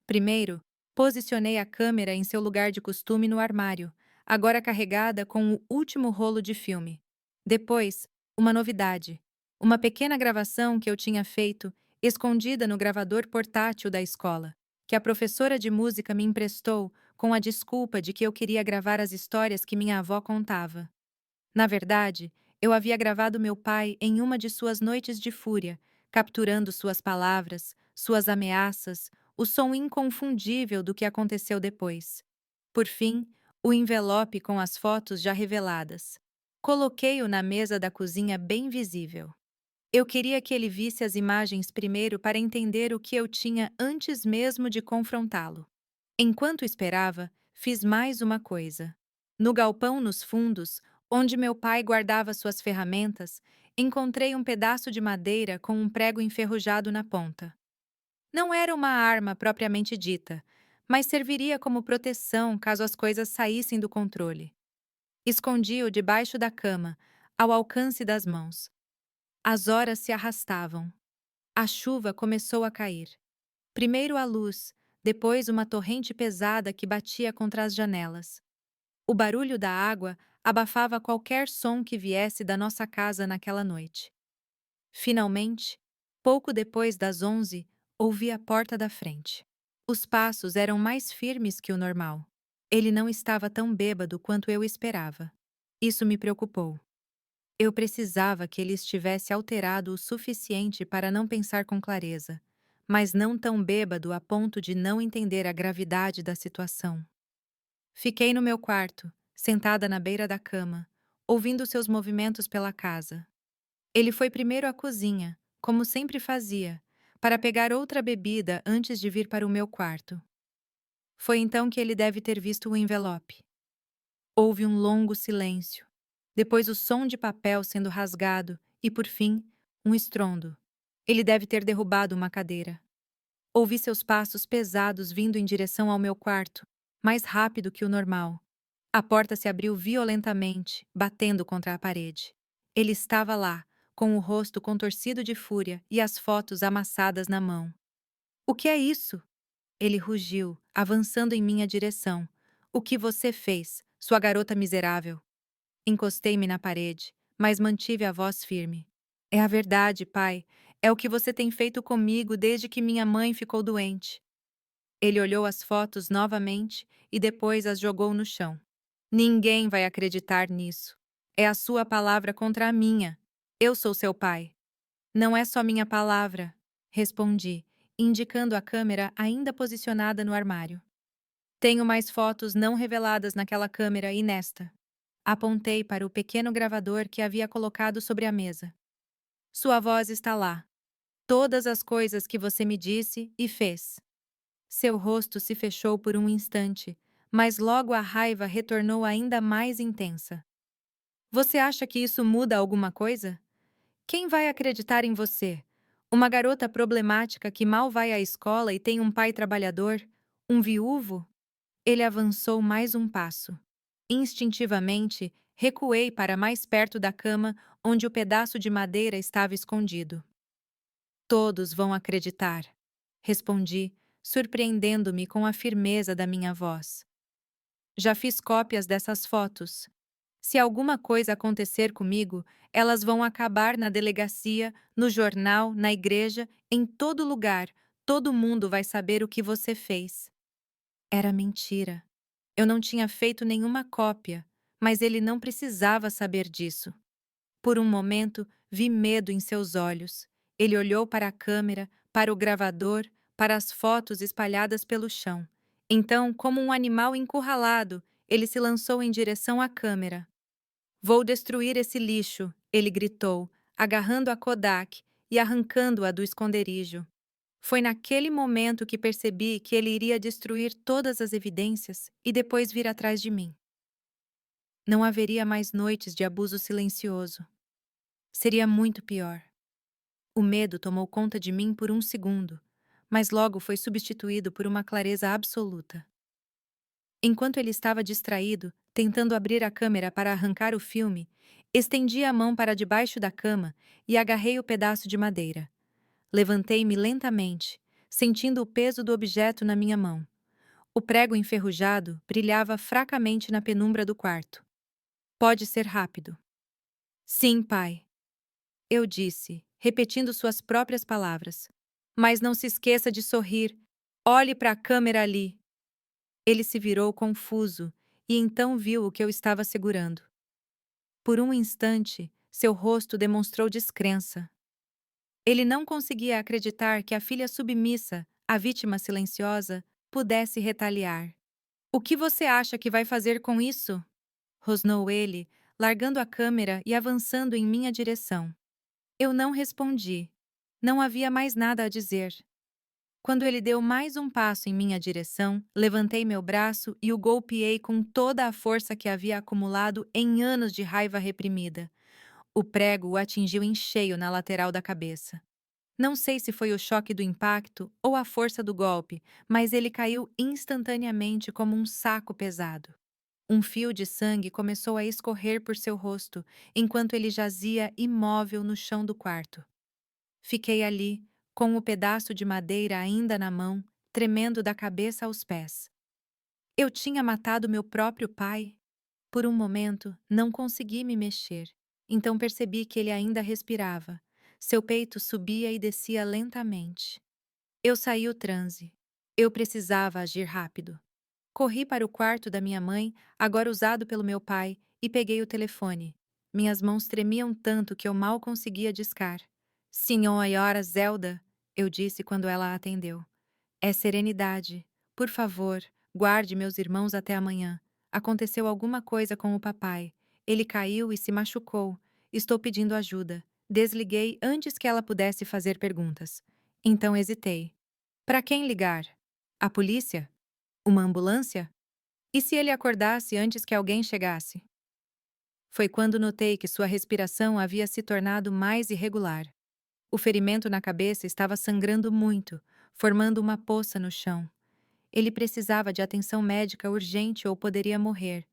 A: Primeiro, posicionei a câmera em seu lugar de costume no armário, agora carregada com o último rolo de filme. Depois, uma novidade. Uma pequena gravação que eu tinha feito, escondida no gravador portátil da escola, que a professora de música me emprestou com a desculpa de que eu queria gravar as histórias que minha avó contava. Na verdade, eu havia gravado meu pai em uma de suas noites de fúria, capturando suas palavras, suas ameaças, o som inconfundível do que aconteceu depois. Por fim, o envelope com as fotos já reveladas. Coloquei-o na mesa da cozinha bem visível. Eu queria que ele visse as imagens primeiro para entender o que eu tinha antes mesmo de confrontá-lo. Enquanto esperava, fiz mais uma coisa. No galpão nos fundos, onde meu pai guardava suas ferramentas, encontrei um pedaço de madeira com um prego enferrujado na ponta. Não era uma arma propriamente dita, mas serviria como proteção caso as coisas saíssem do controle. Escondi-o debaixo da cama, ao alcance das mãos. As horas se arrastavam. A chuva começou a cair. Primeiro a luz, depois uma torrente pesada que batia contra as janelas. O barulho da água abafava qualquer som que viesse da nossa casa naquela noite. Finalmente, pouco depois das 11, ouvi a porta da frente. Os passos eram mais firmes que o normal. Ele não estava tão bêbado quanto eu esperava. Isso me preocupou. Eu precisava que ele estivesse alterado o suficiente para não pensar com clareza, mas não tão bêbado a ponto de não entender a gravidade da situação. Fiquei no meu quarto, sentada na beira da cama, ouvindo seus movimentos pela casa. Ele foi primeiro à cozinha, como sempre fazia, para pegar outra bebida antes de vir para o meu quarto. Foi então que ele deve ter visto o envelope. Houve um longo silêncio. Depois o som de papel sendo rasgado e, por fim, um estrondo. Ele deve ter derrubado uma cadeira. Ouvi seus passos pesados vindo em direção ao meu quarto, mais rápido que o normal. A porta se abriu violentamente, batendo contra a parede. Ele estava lá, com o rosto contorcido de fúria e as fotos amassadas na mão. "O que é isso?" Ele rugiu, avançando em minha direção. "O que você fez, sua garota miserável?" Encostei-me na parede, mas mantive a voz firme. "É a verdade, pai. É o que você tem feito comigo desde que minha mãe ficou doente." Ele olhou as fotos novamente e depois as jogou no chão. "Ninguém vai acreditar nisso. É a sua palavra contra a minha. Eu sou seu pai." "Não é só minha palavra", respondi, indicando a câmera ainda posicionada no armário. "Tenho mais fotos não reveladas naquela câmera e nesta." Apontei para o pequeno gravador que havia colocado sobre a mesa. "Sua voz está lá. Todas as coisas que você me disse e fez." Seu rosto se fechou por um instante, mas logo a raiva retornou ainda mais intensa. "Você acha que isso muda alguma coisa? Quem vai acreditar em você? Uma garota problemática que mal vai à escola e tem um pai trabalhador? Um viúvo?" Ele avançou mais um passo. Instintivamente, recuei para mais perto da cama onde o pedaço de madeira estava escondido. "Todos vão acreditar", respondi, surpreendendo-me com a firmeza da minha voz. "Já fiz cópias dessas fotos. Se alguma coisa acontecer comigo, elas vão acabar na delegacia, no jornal, na igreja, em todo lugar. Todo mundo vai saber o que você fez." Era mentira. Eu não tinha feito nenhuma cópia, mas ele não precisava saber disso. Por um momento, vi medo em seus olhos. Ele olhou para a câmera, para o gravador, para as fotos espalhadas pelo chão. Então, como um animal encurralado, ele se lançou em direção à câmera. "Vou destruir esse lixo", ele gritou, agarrando a Kodak e arrancando-a do esconderijo. Foi naquele momento que percebi que ele iria destruir todas as evidências e depois vir atrás de mim. Não haveria mais noites de abuso silencioso. Seria muito pior. O medo tomou conta de mim por um segundo, mas logo foi substituído por uma clareza absoluta. Enquanto ele estava distraído, tentando abrir a câmera para arrancar o filme, estendi a mão para debaixo da cama e agarrei o pedaço de madeira. Levantei-me lentamente, sentindo o peso do objeto na minha mão. O prego enferrujado brilhava fracamente na penumbra do quarto. "Pode ser rápido." "Sim, pai", eu disse, repetindo suas próprias palavras. "Mas não se esqueça de sorrir. Olhe para a câmera ali." Ele se virou confuso e então viu o que eu estava segurando. Por um instante, seu rosto demonstrou descrença. Ele não conseguia acreditar que a filha submissa, a vítima silenciosa, pudesse retaliar. "O que você acha que vai fazer com isso?" rosnou ele, largando a câmera e avançando em minha direção. Eu não respondi. Não havia mais nada a dizer. Quando ele deu mais um passo em minha direção, levantei meu braço e o golpeei com toda a força que havia acumulado em anos de raiva reprimida. O prego o atingiu em cheio na lateral da cabeça. Não sei se foi o choque do impacto ou a força do golpe, mas ele caiu instantaneamente como um saco pesado. Um fio de sangue começou a escorrer por seu rosto, enquanto ele jazia imóvel no chão do quarto. Fiquei ali, com o pedaço de madeira ainda na mão, tremendo da cabeça aos pés. Eu tinha matado meu próprio pai? Por um momento, não consegui me mexer. Então percebi que ele ainda respirava. Seu peito subia e descia lentamente. Eu saí o transe. Eu precisava agir rápido. Corri para o quarto da minha mãe, agora usado pelo meu pai, e peguei o telefone. Minhas mãos tremiam tanto que eu mal conseguia discar. "Senhora Zelda", eu disse quando ela atendeu. "É Serenidade. Por favor, guarde meus irmãos até amanhã. Aconteceu alguma coisa com o papai. Ele caiu e se machucou. Estou pedindo ajuda. Desliguei antes que ela pudesse fazer perguntas. Então hesitei. Para quem ligar? A polícia? Uma ambulância? E se ele acordasse antes que alguém chegasse? Foi quando notei que sua respiração havia se tornado mais irregular. O ferimento na cabeça estava sangrando muito, formando uma poça no chão. Ele precisava de atenção médica urgente ou poderia morrer.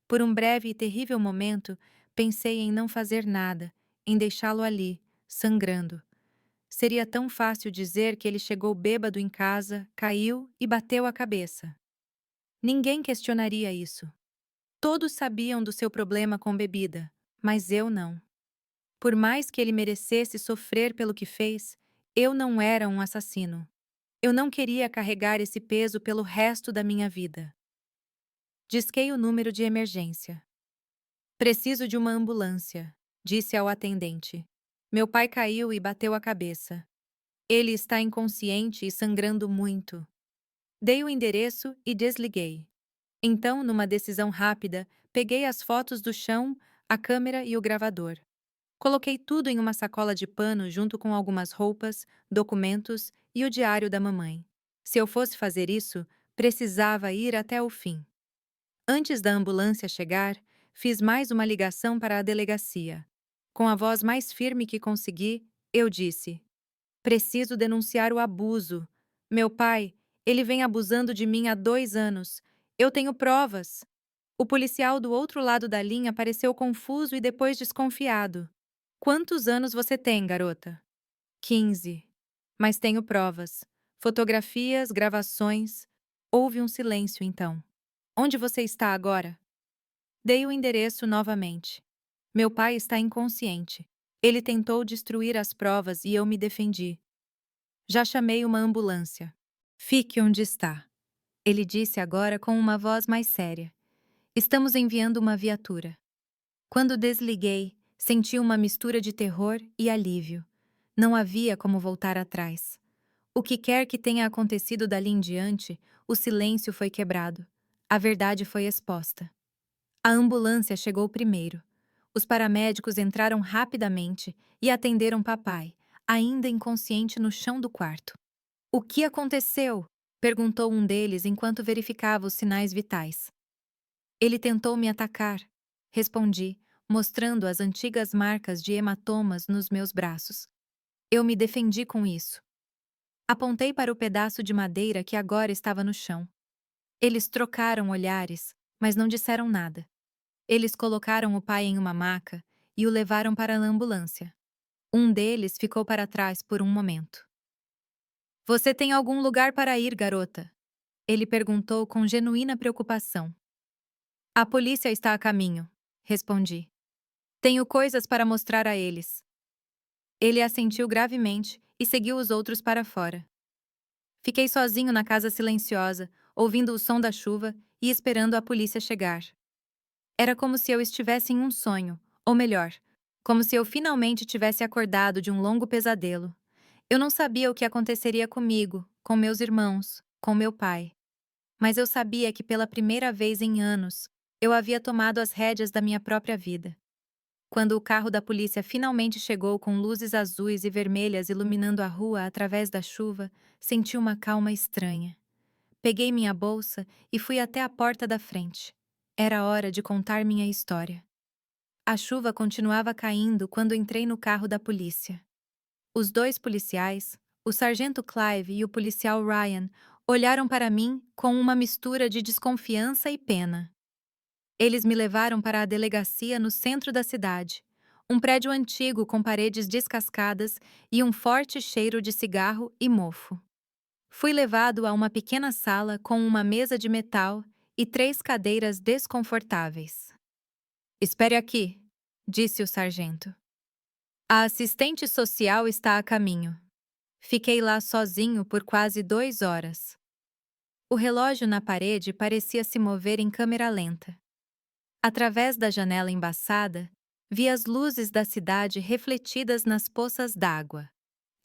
A: Por um breve e terrível momento, pensei em não fazer nada, em deixá-lo ali, sangrando. Seria tão fácil dizer que ele chegou bêbado em casa, caiu e bateu a cabeça. Ninguém questionaria isso. Todos sabiam do seu problema com bebida, mas eu não. Por mais que ele merecesse sofrer pelo que fez, eu não era um assassino. Eu não queria carregar esse peso pelo resto da minha vida. Disquei o número de emergência. Preciso de uma ambulância, disse ao atendente. Meu pai caiu e bateu a cabeça. Ele está inconsciente e sangrando muito. Dei o endereço e desliguei. Então, numa decisão rápida, peguei as fotos do chão, a câmera e o gravador. Coloquei tudo em uma sacola de pano junto com algumas roupas, documentos e o diário da mamãe. Se eu fosse fazer isso, precisava ir até o fim. Antes da ambulância chegar, fiz mais uma ligação para a delegacia. Com a voz mais firme que consegui, eu disse: preciso denunciar o abuso. Meu pai, ele vem abusando de mim há 2 anos. Eu tenho provas. O policial do outro lado da linha pareceu confuso e depois desconfiado. Quantos anos você tem, garota? 15. Mas tenho provas. Fotografias, gravações. Houve um silêncio, então. Onde você está agora? Dei o endereço novamente. Meu pai está inconsciente. Ele tentou destruir as provas e eu me defendi. Já chamei uma ambulância. Fique onde está. Ele disse agora com uma voz mais séria. Estamos enviando uma viatura. Quando desliguei, senti uma mistura de terror e alívio. Não havia como voltar atrás. O que quer que tenha acontecido dali em diante, o silêncio foi quebrado. A verdade foi exposta. A ambulância chegou primeiro. Os paramédicos entraram rapidamente e atenderam papai, ainda inconsciente no chão do quarto. O que aconteceu? Perguntou um deles enquanto verificava os sinais vitais. Ele tentou me atacar, respondi, mostrando as antigas marcas de hematomas nos meus braços. Eu me defendi com isso. Apontei para o pedaço de madeira que agora estava no chão. Eles trocaram olhares, mas não disseram nada. Eles colocaram o pai em uma maca e o levaram para a ambulância. Um deles ficou para trás por um momento. Você tem algum lugar para ir, garota? Ele perguntou com genuína preocupação. A polícia está a caminho, respondi. Tenho coisas para mostrar a eles. Ele assentiu gravemente e seguiu os outros para fora. Fiquei sozinho na casa silenciosa, ouvindo o som da chuva e esperando a polícia chegar. Era como se eu estivesse em um sonho, ou melhor, como se eu finalmente tivesse acordado de um longo pesadelo. Eu não sabia o que aconteceria comigo, com meus irmãos, com meu pai. Mas eu sabia que pela primeira vez em anos, eu havia tomado as rédeas da minha própria vida. Quando o carro da polícia finalmente chegou com luzes azuis e vermelhas iluminando a rua através da chuva, senti uma calma estranha. Peguei minha bolsa e fui até a porta da frente. Era hora de contar minha história. A chuva continuava caindo quando entrei no carro da polícia. Os dois policiais, o sargento Clive e o policial Ryan, olharam para mim com uma mistura de desconfiança e pena. Eles me levaram para a delegacia no centro da cidade, um prédio antigo com paredes descascadas e um forte cheiro de cigarro e mofo. Fui levado a uma pequena sala com uma mesa de metal e 3 cadeiras desconfortáveis. Espere aqui, disse o sargento. A assistente social está a caminho. Fiquei lá sozinho por quase 2 horas. O relógio na parede parecia se mover em câmera lenta. Através da janela embaçada, vi as luzes da cidade refletidas nas poças d'água.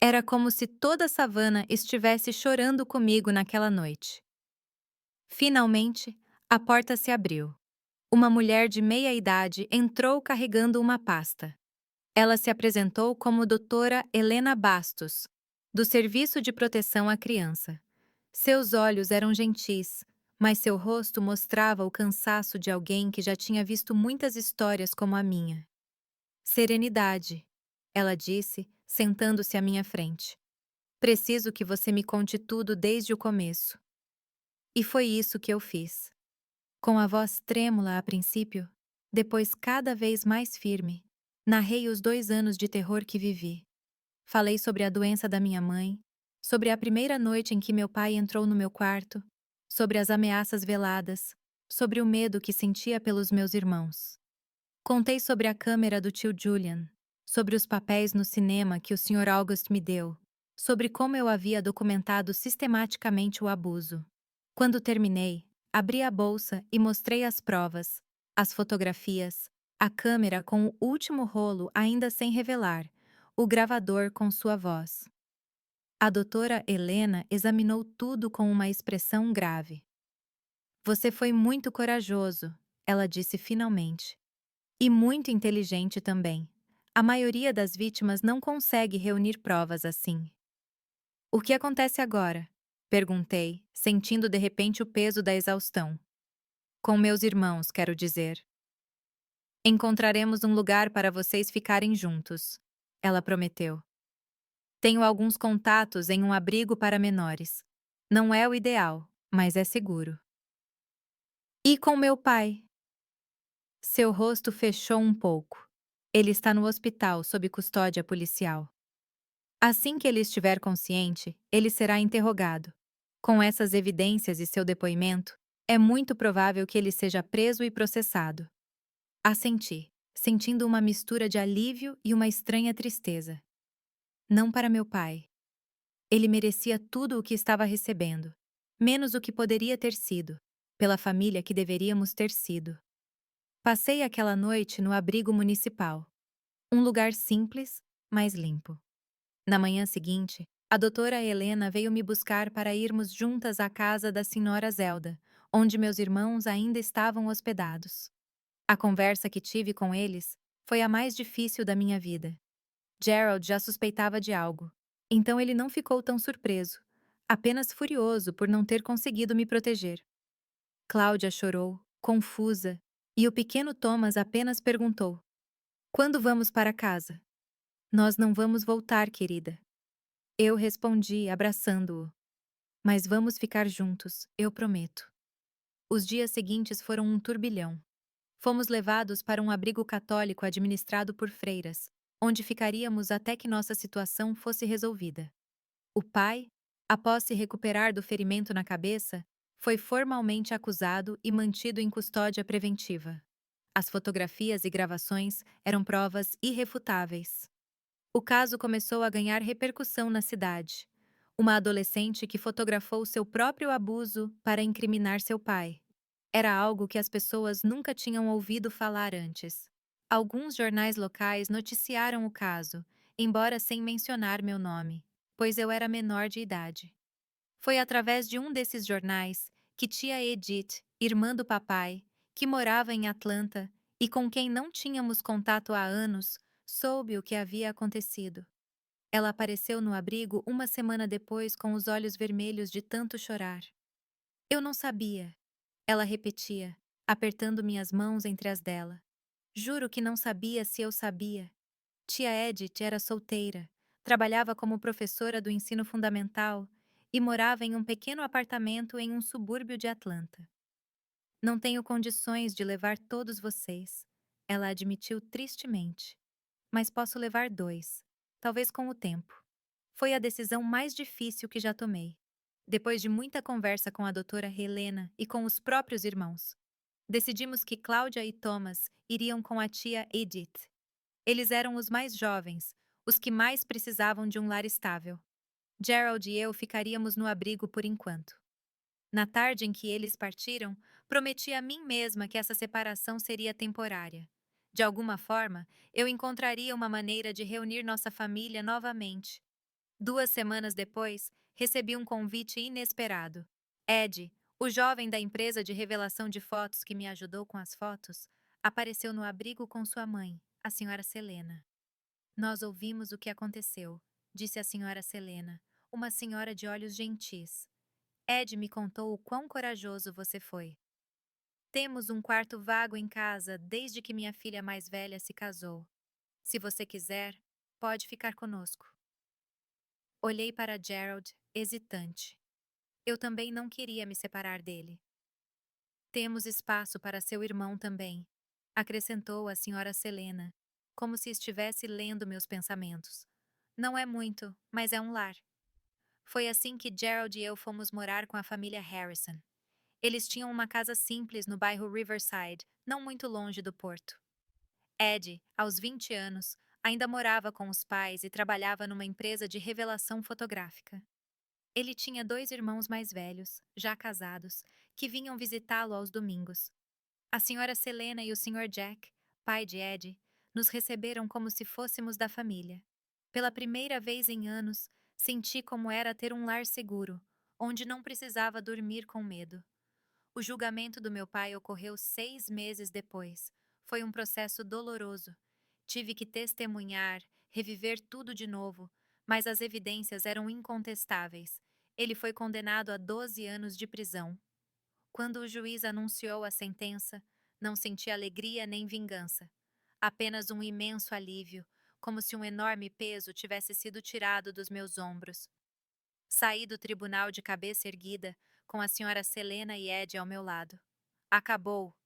A: Era como se toda a savana estivesse chorando comigo naquela noite. Finalmente, a porta se abriu. Uma mulher de meia idade entrou carregando uma pasta. Ela se apresentou como doutora Helena Bastos, do Serviço de Proteção à Criança. Seus olhos eram gentis, mas seu rosto mostrava o cansaço de alguém que já tinha visto muitas histórias como a minha. Serenidade, ela disse, sentando-se à minha frente. Preciso que você me conte tudo desde o começo. E foi isso que eu fiz. Com a voz trêmula a princípio, depois cada vez mais firme, narrei os 2 anos de terror que vivi. Falei sobre a doença da minha mãe, sobre a primeira noite em que meu pai entrou no meu quarto, sobre as ameaças veladas, sobre o medo que sentia pelos meus irmãos. Contei sobre a câmera do tio Julian, sobre os papéis no cinema que o Sr. August me deu, sobre como eu havia documentado sistematicamente o abuso. Quando terminei, abri a bolsa e mostrei as provas, as fotografias, a câmera com o último rolo ainda sem revelar, o gravador com sua voz. A doutora Helena examinou tudo com uma expressão grave. Você foi muito corajoso, ela disse finalmente. E muito inteligente também. A maioria das vítimas não consegue reunir provas assim. O que acontece agora? Perguntei, sentindo de repente o peso da exaustão. Com meus irmãos, quero dizer. Encontraremos um lugar para vocês ficarem juntos, ela prometeu. Tenho alguns contatos em um abrigo para menores. Não é o ideal, mas é seguro. E com meu pai? Seu rosto fechou um pouco. Ele está no hospital sob custódia policial. Assim que ele estiver consciente, ele será interrogado. Com essas evidências e seu depoimento, é muito provável que ele seja preso e processado. Assenti, sentindo uma mistura de alívio e uma estranha tristeza. Não para meu pai. Ele merecia tudo o que estava recebendo, menos o que poderia ter sido, pela família que deveríamos ter sido. Passei aquela noite no abrigo municipal. Um lugar simples, mas limpo. Na manhã seguinte, a doutora Helena veio me buscar para irmos juntas à casa da senhora Zelda, onde meus irmãos ainda estavam hospedados. A conversa que tive com eles foi a mais difícil da minha vida. Gerald já suspeitava de algo, então ele não ficou tão surpreso, apenas furioso por não ter conseguido me proteger. Cláudia chorou, confusa, e o pequeno Thomas apenas perguntou: Quando vamos para casa? Nós não vamos voltar, querida. Eu respondi, abraçando-o. Mas vamos ficar juntos, eu prometo. Os dias seguintes foram um turbilhão. Fomos levados para um abrigo católico administrado por freiras, onde ficaríamos até que nossa situação fosse resolvida. O pai, após se recuperar do ferimento na cabeça, foi formalmente acusado e mantido em custódia preventiva. As fotografias e gravações eram provas irrefutáveis. O caso começou a ganhar repercussão na cidade. Uma adolescente que fotografou seu próprio abuso para incriminar seu pai. Era algo que as pessoas nunca tinham ouvido falar antes. Alguns jornais locais noticiaram o caso, embora sem mencionar meu nome, pois eu era menor de idade. Foi através de um desses jornais que tia Edith, irmã do papai, que morava em Atlanta e com quem não tínhamos contato há anos, soube o que havia acontecido. Ela apareceu no abrigo uma semana depois com os olhos vermelhos de tanto chorar. Eu não sabia, ela repetia, apertando minhas mãos entre as dela. Juro que não sabia se eu sabia. Tia Edith era solteira, trabalhava como professora do ensino fundamental e morava em um pequeno apartamento em um subúrbio de Atlanta. Não tenho condições de levar todos vocês, ela admitiu tristemente. Mas posso levar 2, talvez com o tempo. Foi a decisão mais difícil que já tomei. Depois de muita conversa com a doutora Helena e com os próprios irmãos, decidimos que Cláudia e Thomas iriam com a tia Edith. Eles eram os mais jovens, os que mais precisavam de um lar estável. Gerald e eu ficaríamos no abrigo por enquanto. Na tarde em que eles partiram, prometi a mim mesma que essa separação seria temporária. De alguma forma, eu encontraria uma maneira de reunir nossa família novamente. 2 semanas depois, recebi um convite inesperado. Ed, O jovem da empresa de revelação de fotos que me ajudou com as fotos apareceu no abrigo com sua mãe, a senhora Selena. Nós ouvimos o que aconteceu, disse a senhora Selena, uma senhora de olhos gentis. Ed me contou o quão corajoso você foi. Temos um quarto vago em casa desde que minha filha mais velha se casou. Se você quiser, pode ficar conosco. Olhei para Gerald, hesitante. Eu também não queria me separar dele. Temos espaço para seu irmão também, acrescentou a senhora Selena, como se estivesse lendo meus pensamentos. Não é muito, mas é um lar. Foi assim que Gerald e eu fomos morar com a família Harrison. Eles tinham uma casa simples no bairro Riverside, não muito longe do porto. Ed, aos 20 anos, ainda morava com os pais e trabalhava numa empresa de revelação fotográfica. Ele tinha 2 irmãos mais velhos, já casados, que vinham visitá-lo aos domingos. A senhora Selena e o Sr. Jack, pai de Ed, nos receberam como se fôssemos da família. Pela primeira vez em anos, senti como era ter um lar seguro, onde não precisava dormir com medo. O julgamento do meu pai ocorreu 6 meses depois. Foi um processo doloroso. Tive que testemunhar, reviver tudo de novo, mas as evidências eram incontestáveis. Ele foi condenado a 12 anos de prisão. Quando o juiz anunciou a sentença, não senti alegria nem vingança. Apenas um imenso alívio, como se um enorme peso tivesse sido tirado dos meus ombros. Saí do tribunal de cabeça erguida, com a senhora Selena e Ed ao meu lado. Acabou,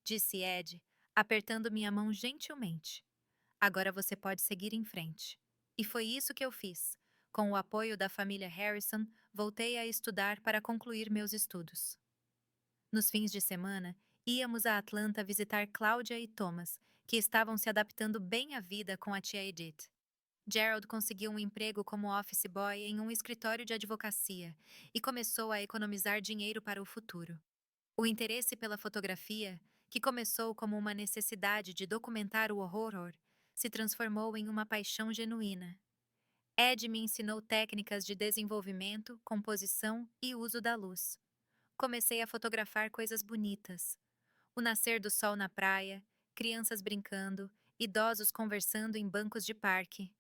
A: disse Ed, apertando minha mão gentilmente. Agora você pode seguir em frente. E foi isso que eu fiz. Com o apoio da família Harrison, voltei a estudar para concluir meus estudos. Nos fins de semana, íamos a Atlanta visitar Cláudia e Thomas, que estavam se adaptando bem à vida com a tia Edith. Gerald conseguiu um emprego como office boy em um escritório de advocacia e começou a economizar dinheiro para o futuro. O interesse pela fotografia, que começou como uma necessidade de documentar o horror, se transformou em uma paixão genuína. Ed me ensinou técnicas de desenvolvimento, composição e uso da luz. Comecei a fotografar coisas bonitas. O nascer do sol na praia, crianças brincando, idosos conversando em bancos de parque.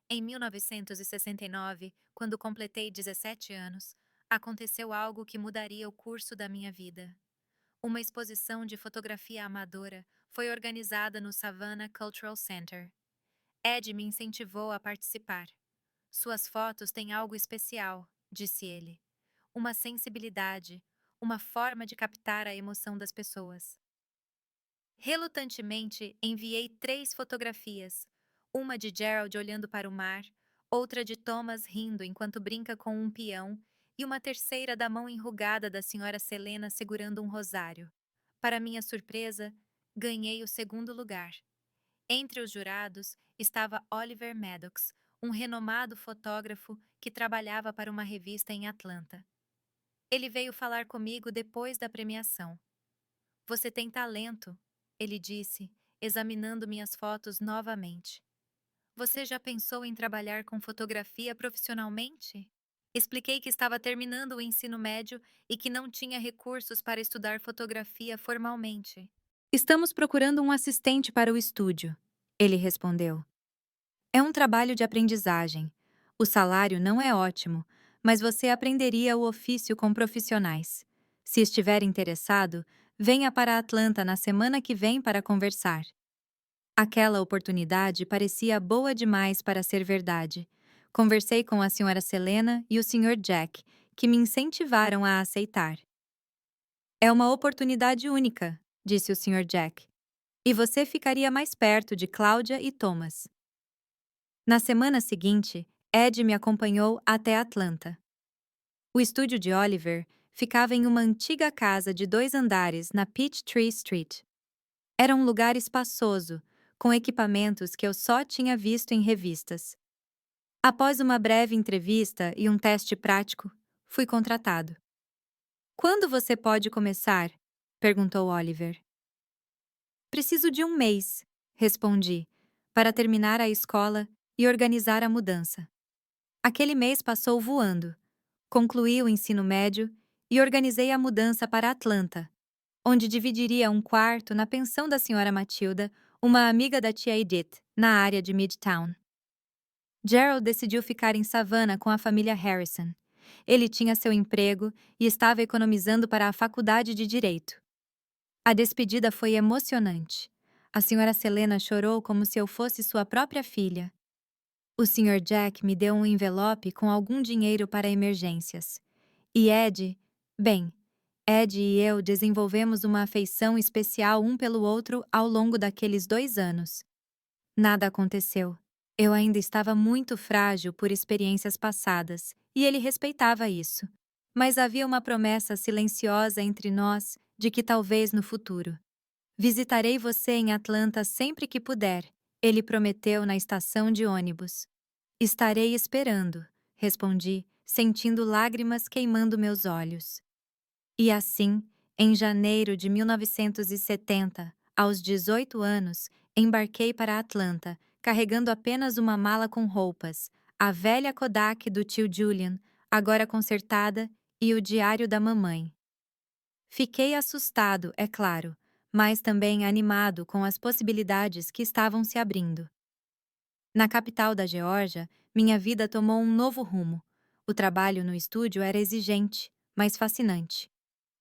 A: Em 1969, quando completei 17 anos, aconteceu algo que mudaria o curso da minha vida. Uma exposição de fotografia amadora foi organizada no Savannah Cultural Center. Ed me incentivou a participar. Suas fotos têm algo especial, disse ele. Uma sensibilidade, uma forma de captar a emoção das pessoas. Relutantemente, enviei 3 fotografias, uma de Gerald olhando para o mar, outra de Thomas rindo enquanto brinca com um peão e uma terceira da mão enrugada da senhora Selena segurando um rosário. Para minha surpresa, ganhei o segundo lugar. Entre os jurados estava Oliver Maddox, um renomado fotógrafo que trabalhava para uma revista em Atlanta. Ele veio falar comigo depois da premiação. Você tem talento, ele disse, examinando minhas fotos novamente. Você já pensou em trabalhar com fotografia profissionalmente? Expliquei que estava terminando o ensino médio e que não tinha recursos para estudar fotografia formalmente. Estamos procurando um assistente para o estúdio, ele respondeu. É um trabalho de aprendizagem. O salário não é ótimo, mas você aprenderia o ofício com profissionais. Se estiver interessado, venha para Atlanta na semana que vem para conversar. Aquela oportunidade parecia boa demais para ser verdade. Conversei com a senhora Selena e o Sr. Jack, que me incentivaram a aceitar. É uma oportunidade única, disse o Sr. Jack. E você ficaria mais perto de Cláudia e Thomas. Na semana seguinte, Ed me acompanhou até Atlanta. O estúdio de Oliver ficava em uma antiga casa de 2 andares na Peachtree Street. Era um lugar espaçoso, com equipamentos que eu só tinha visto em revistas. Após uma breve entrevista e um teste prático, fui contratado. Quando você pode começar? Perguntou Oliver. Preciso de um mês, respondi, para terminar a escola e organizar a mudança. Aquele mês passou voando. Concluí o ensino médio e organizei a mudança para Atlanta, onde dividiria um quarto na pensão da senhora Matilda, uma amiga da tia Edith, na área de Midtown. Gerald decidiu ficar em Savannah com a família Harrison. Ele tinha seu emprego e estava economizando para a faculdade de Direito. A despedida foi emocionante. A senhora Selena chorou como se eu fosse sua própria filha. O Sr. Jack me deu um envelope com algum dinheiro para emergências. E Ed e eu desenvolvemos uma afeição especial um pelo outro ao longo daqueles 2 anos. Nada aconteceu. Eu ainda estava muito frágil por experiências passadas, e ele respeitava isso. Mas havia uma promessa silenciosa entre nós de que talvez no futuro. Visitarei você em Atlanta sempre que puder, ele prometeu na estação de ônibus. Estarei esperando, respondi, sentindo lágrimas queimando meus olhos. E assim, em janeiro de 1970, aos 18 anos, embarquei para Atlanta, carregando apenas uma mala com roupas, a velha Kodak do tio Julian, agora consertada, e o diário da mamãe. Fiquei assustado, é claro, mas também animado com as possibilidades que estavam se abrindo. Na capital da Geórgia, minha vida tomou um novo rumo. O trabalho no estúdio era exigente, mas fascinante.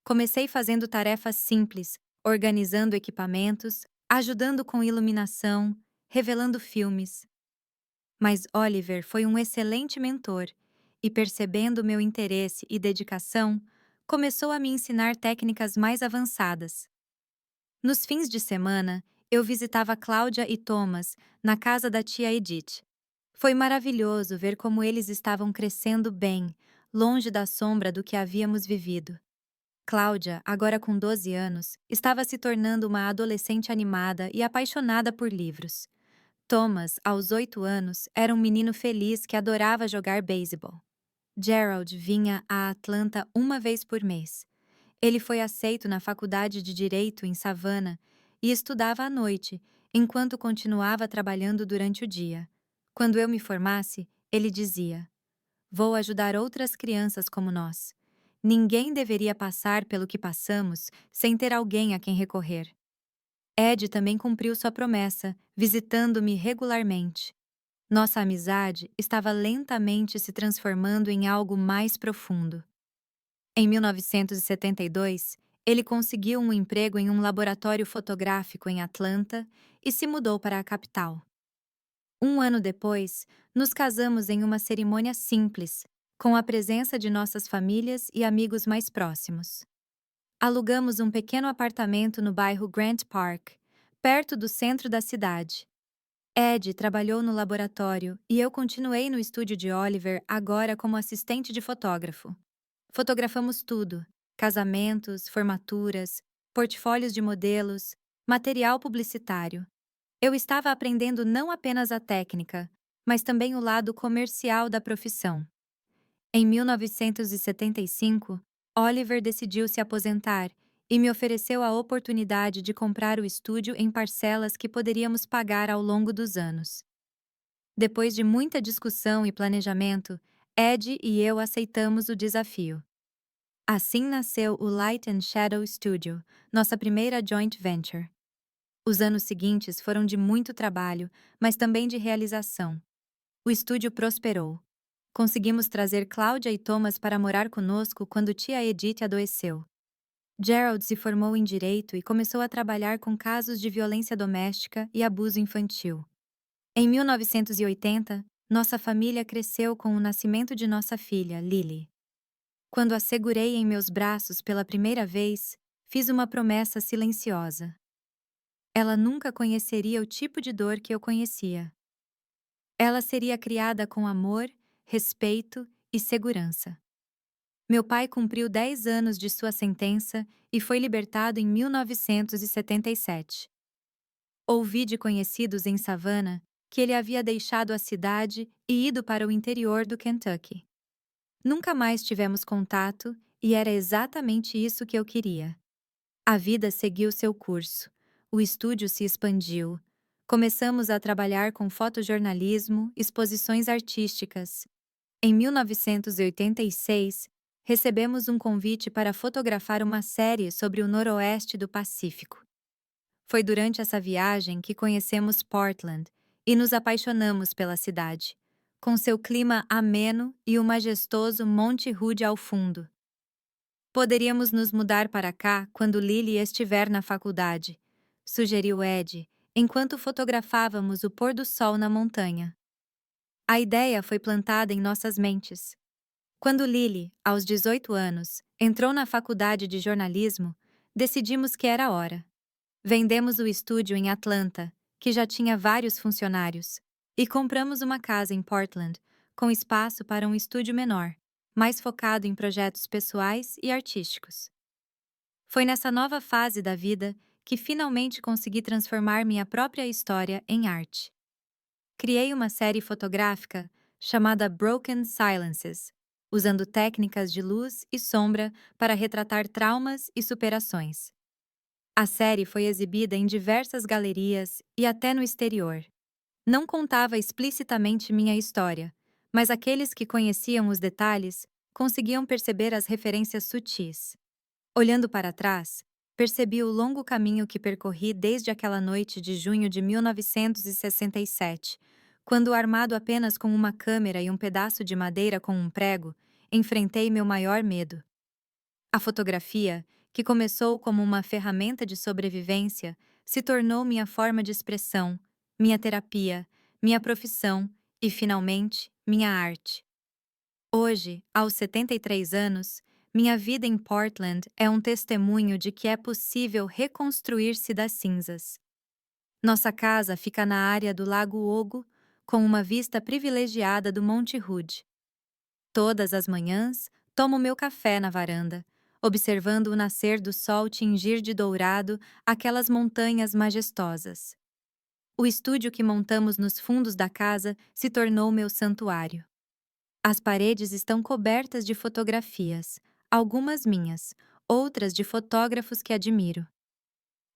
A: Comecei fazendo tarefas simples, organizando equipamentos, ajudando com iluminação, revelando filmes. Mas Oliver foi um excelente mentor e, percebendo meu interesse e dedicação, começou a me ensinar técnicas mais avançadas. Nos fins de semana, eu visitava Cláudia e Thomas na casa da tia Edith. Foi maravilhoso ver como eles estavam crescendo bem, longe da sombra do que havíamos vivido. Cláudia, agora com 12 anos, estava se tornando uma adolescente animada e apaixonada por livros. Thomas, aos 8 anos, era um menino feliz que adorava jogar beisebol. Gerald vinha a Atlanta uma vez por mês. Ele foi aceito na faculdade de Direito em Savannah e estudava à noite, enquanto continuava trabalhando durante o dia. Quando eu me formasse, ele dizia: "Vou ajudar outras crianças como nós. Ninguém deveria passar pelo que passamos sem ter alguém a quem recorrer." Ed também cumpriu sua promessa, visitando-me regularmente. Nossa amizade estava lentamente se transformando em algo mais profundo. Em 1972, ele conseguiu um emprego em um laboratório fotográfico em Atlanta e se mudou para a capital. Um ano depois, nos casamos em uma cerimônia simples, com a presença de nossas famílias e amigos mais próximos. Alugamos um pequeno apartamento no bairro Grant Park, perto do centro da cidade. Ed trabalhou no laboratório e eu continuei no estúdio de Oliver, agora como assistente de fotógrafo. Fotografamos tudo: casamentos, formaturas, portfólios de modelos, material publicitário. Eu estava aprendendo não apenas a técnica, mas também o lado comercial da profissão. Em 1975, Oliver decidiu se aposentar e me ofereceu a oportunidade de comprar o estúdio em parcelas que poderíamos pagar ao longo dos anos. Depois de muita discussão e planejamento, Ed e eu aceitamos o desafio. Assim nasceu o Light and Shadow Studio, nossa primeira joint venture. Os anos seguintes foram de muito trabalho, mas também de realização. O estúdio prosperou. Conseguimos trazer Cláudia e Thomas para morar conosco quando tia Edith adoeceu. Gerald se formou em direito e começou a trabalhar com casos de violência doméstica e abuso infantil. Em 1980, nossa família cresceu com o nascimento de nossa filha, Lily. Quando a segurei em meus braços pela primeira vez, fiz uma promessa silenciosa. Ela nunca conheceria o tipo de dor que eu conhecia. Ela seria criada com amor, respeito e segurança. Meu pai cumpriu 10 anos de sua sentença e foi libertado em 1977. Ouvi de conhecidos em Savannah que ele havia deixado a cidade e ido para o interior do Kentucky. Nunca mais tivemos contato e era exatamente isso que eu queria. A vida seguiu seu curso. O estúdio se expandiu. Começamos a trabalhar com fotojornalismo, exposições artísticas. Em 1986, recebemos um convite para fotografar uma série sobre o noroeste do Pacífico. Foi durante essa viagem que conhecemos Portland e nos apaixonamos pela cidade, com seu clima ameno e o majestoso Monte Hood ao fundo. Poderíamos nos mudar para cá quando Lily estiver na faculdade, sugeriu Ed, enquanto fotografávamos o pôr do sol na montanha. A ideia foi plantada em nossas mentes. Quando Lily, aos 18 anos, entrou na faculdade de jornalismo, decidimos que era hora. Vendemos o estúdio em Atlanta, que já tinha vários funcionários, e compramos uma casa em Portland, com espaço para um estúdio menor, mais focado em projetos pessoais e artísticos. Foi nessa nova fase da vida que finalmente consegui transformar minha própria história em arte. Criei uma série fotográfica chamada Broken Silences, usando técnicas de luz e sombra para retratar traumas e superações. A série foi exibida em diversas galerias e até no exterior. Não contava explicitamente minha história, mas aqueles que conheciam os detalhes conseguiam perceber as referências sutis. Olhando para trás, percebi o longo caminho que percorri desde aquela noite de junho de 1967, quando, armado apenas com uma câmera e um pedaço de madeira com um prego, enfrentei meu maior medo. A fotografia, que começou como uma ferramenta de sobrevivência, se tornou minha forma de expressão, minha terapia, minha profissão e, finalmente, minha arte. Hoje, aos 73 anos, minha vida em Portland é um testemunho de que é possível reconstruir-se das cinzas. Nossa casa fica na área do Lago Ogo, com uma vista privilegiada do Monte Hood. Todas as manhãs, tomo meu café na varanda, observando o nascer do sol tingir de dourado aquelas montanhas majestosas. O estúdio que montamos nos fundos da casa se tornou meu santuário. As paredes estão cobertas de fotografias, algumas minhas, outras de fotógrafos que admiro.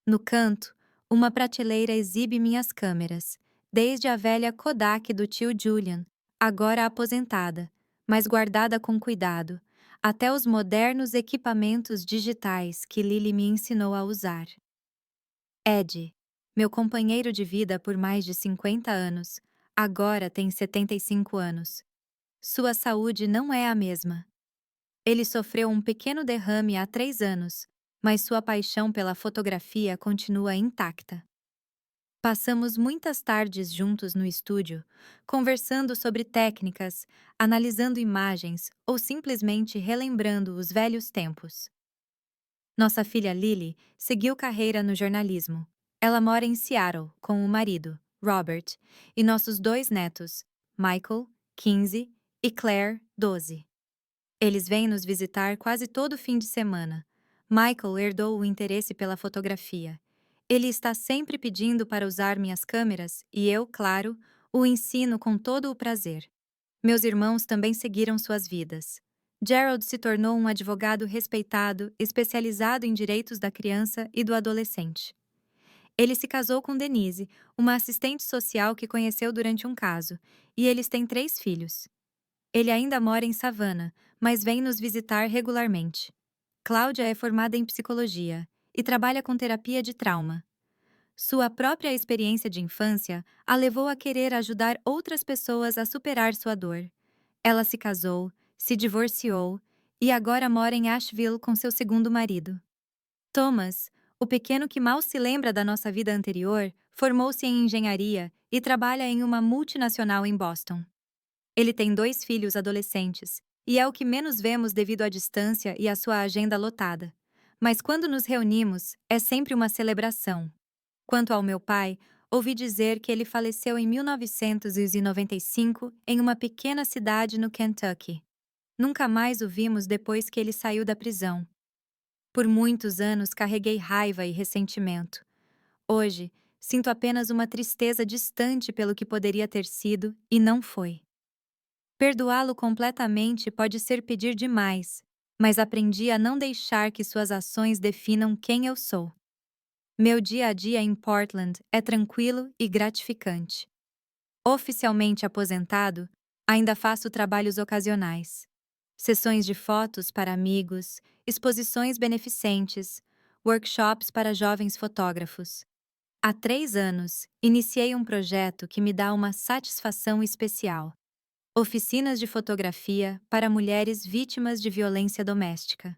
A: No canto, uma prateleira exibe minhas câmeras, desde a velha Kodak do tio Julian, agora aposentada, mas guardada com cuidado, até os modernos equipamentos digitais que Lily me ensinou a usar. Ed, meu companheiro de vida por mais de 50 anos, agora tem 75 anos. Sua saúde não é a mesma. Ele sofreu um pequeno derrame há 3 anos, mas sua paixão pela fotografia continua intacta. Passamos muitas tardes juntos no estúdio, conversando sobre técnicas, analisando imagens ou simplesmente relembrando os velhos tempos. Nossa filha Lily seguiu carreira no jornalismo. Ela mora em Seattle com o marido, Robert, e nossos 2 netos, Michael, 15, e Claire, 12. Eles vêm nos visitar quase todo fim de semana. Michael herdou o interesse pela fotografia. Ele está sempre pedindo para usar minhas câmeras e eu, claro, o ensino com todo o prazer. Meus irmãos também seguiram suas vidas. Gerald se tornou um advogado respeitado, especializado em direitos da criança e do adolescente. Ele se casou com Denise, uma assistente social que conheceu durante um caso, e eles têm 3 filhos. Ele ainda mora em Savannah, mas vem nos visitar regularmente. Cláudia é formada em psicologia e trabalha com terapia de trauma. Sua própria experiência de infância a levou a querer ajudar outras pessoas a superar sua dor. Ela se casou, se divorciou e agora mora em Asheville com seu segundo marido. Thomas, o pequeno que mal se lembra da nossa vida anterior, formou-se em engenharia e trabalha em uma multinacional em Boston. Ele tem 2 filhos adolescentes e é o que menos vemos devido à distância e à sua agenda lotada. Mas quando nos reunimos, é sempre uma celebração. Quanto ao meu pai, ouvi dizer que ele faleceu em 1995 em uma pequena cidade no Kentucky. Nunca mais o vimos depois que ele saiu da prisão. Por muitos anos carreguei raiva e ressentimento. Hoje, sinto apenas uma tristeza distante pelo que poderia ter sido e não foi. Perdoá-lo completamente pode ser pedir demais, mas aprendi a não deixar que suas ações definam quem eu sou. Meu dia a dia em Portland é tranquilo e gratificante. Oficialmente aposentado, ainda faço trabalhos ocasionais. Sessões de fotos para amigos, exposições beneficentes, workshops para jovens fotógrafos. Há 3 anos, iniciei um projeto que me dá uma satisfação especial: oficinas de fotografia para mulheres vítimas de violência doméstica.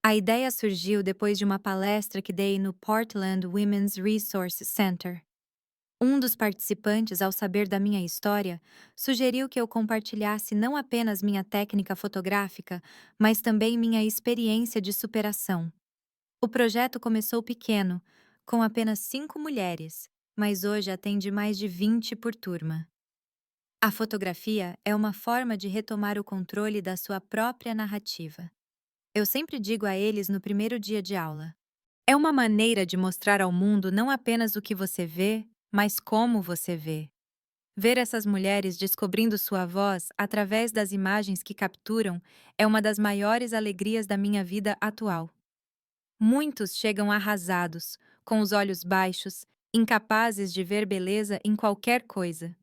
A: A ideia surgiu depois de uma palestra que dei no Portland Women's Resource Center. Um dos participantes, ao saber da minha história, sugeriu que eu compartilhasse não apenas minha técnica fotográfica, mas também minha experiência de superação. O projeto começou pequeno, com apenas 5 mulheres, mas hoje atende mais de 20 por turma. A fotografia é uma forma de retomar o controle da sua própria narrativa. Eu sempre digo a eles no primeiro dia de aula: é uma maneira de mostrar ao mundo não apenas o que você vê, mas como você vê. Ver essas mulheres descobrindo sua voz através das imagens que capturam é uma das maiores alegrias da minha vida atual. Muitos chegam arrasados, com os olhos baixos, incapazes de ver beleza em qualquer coisa.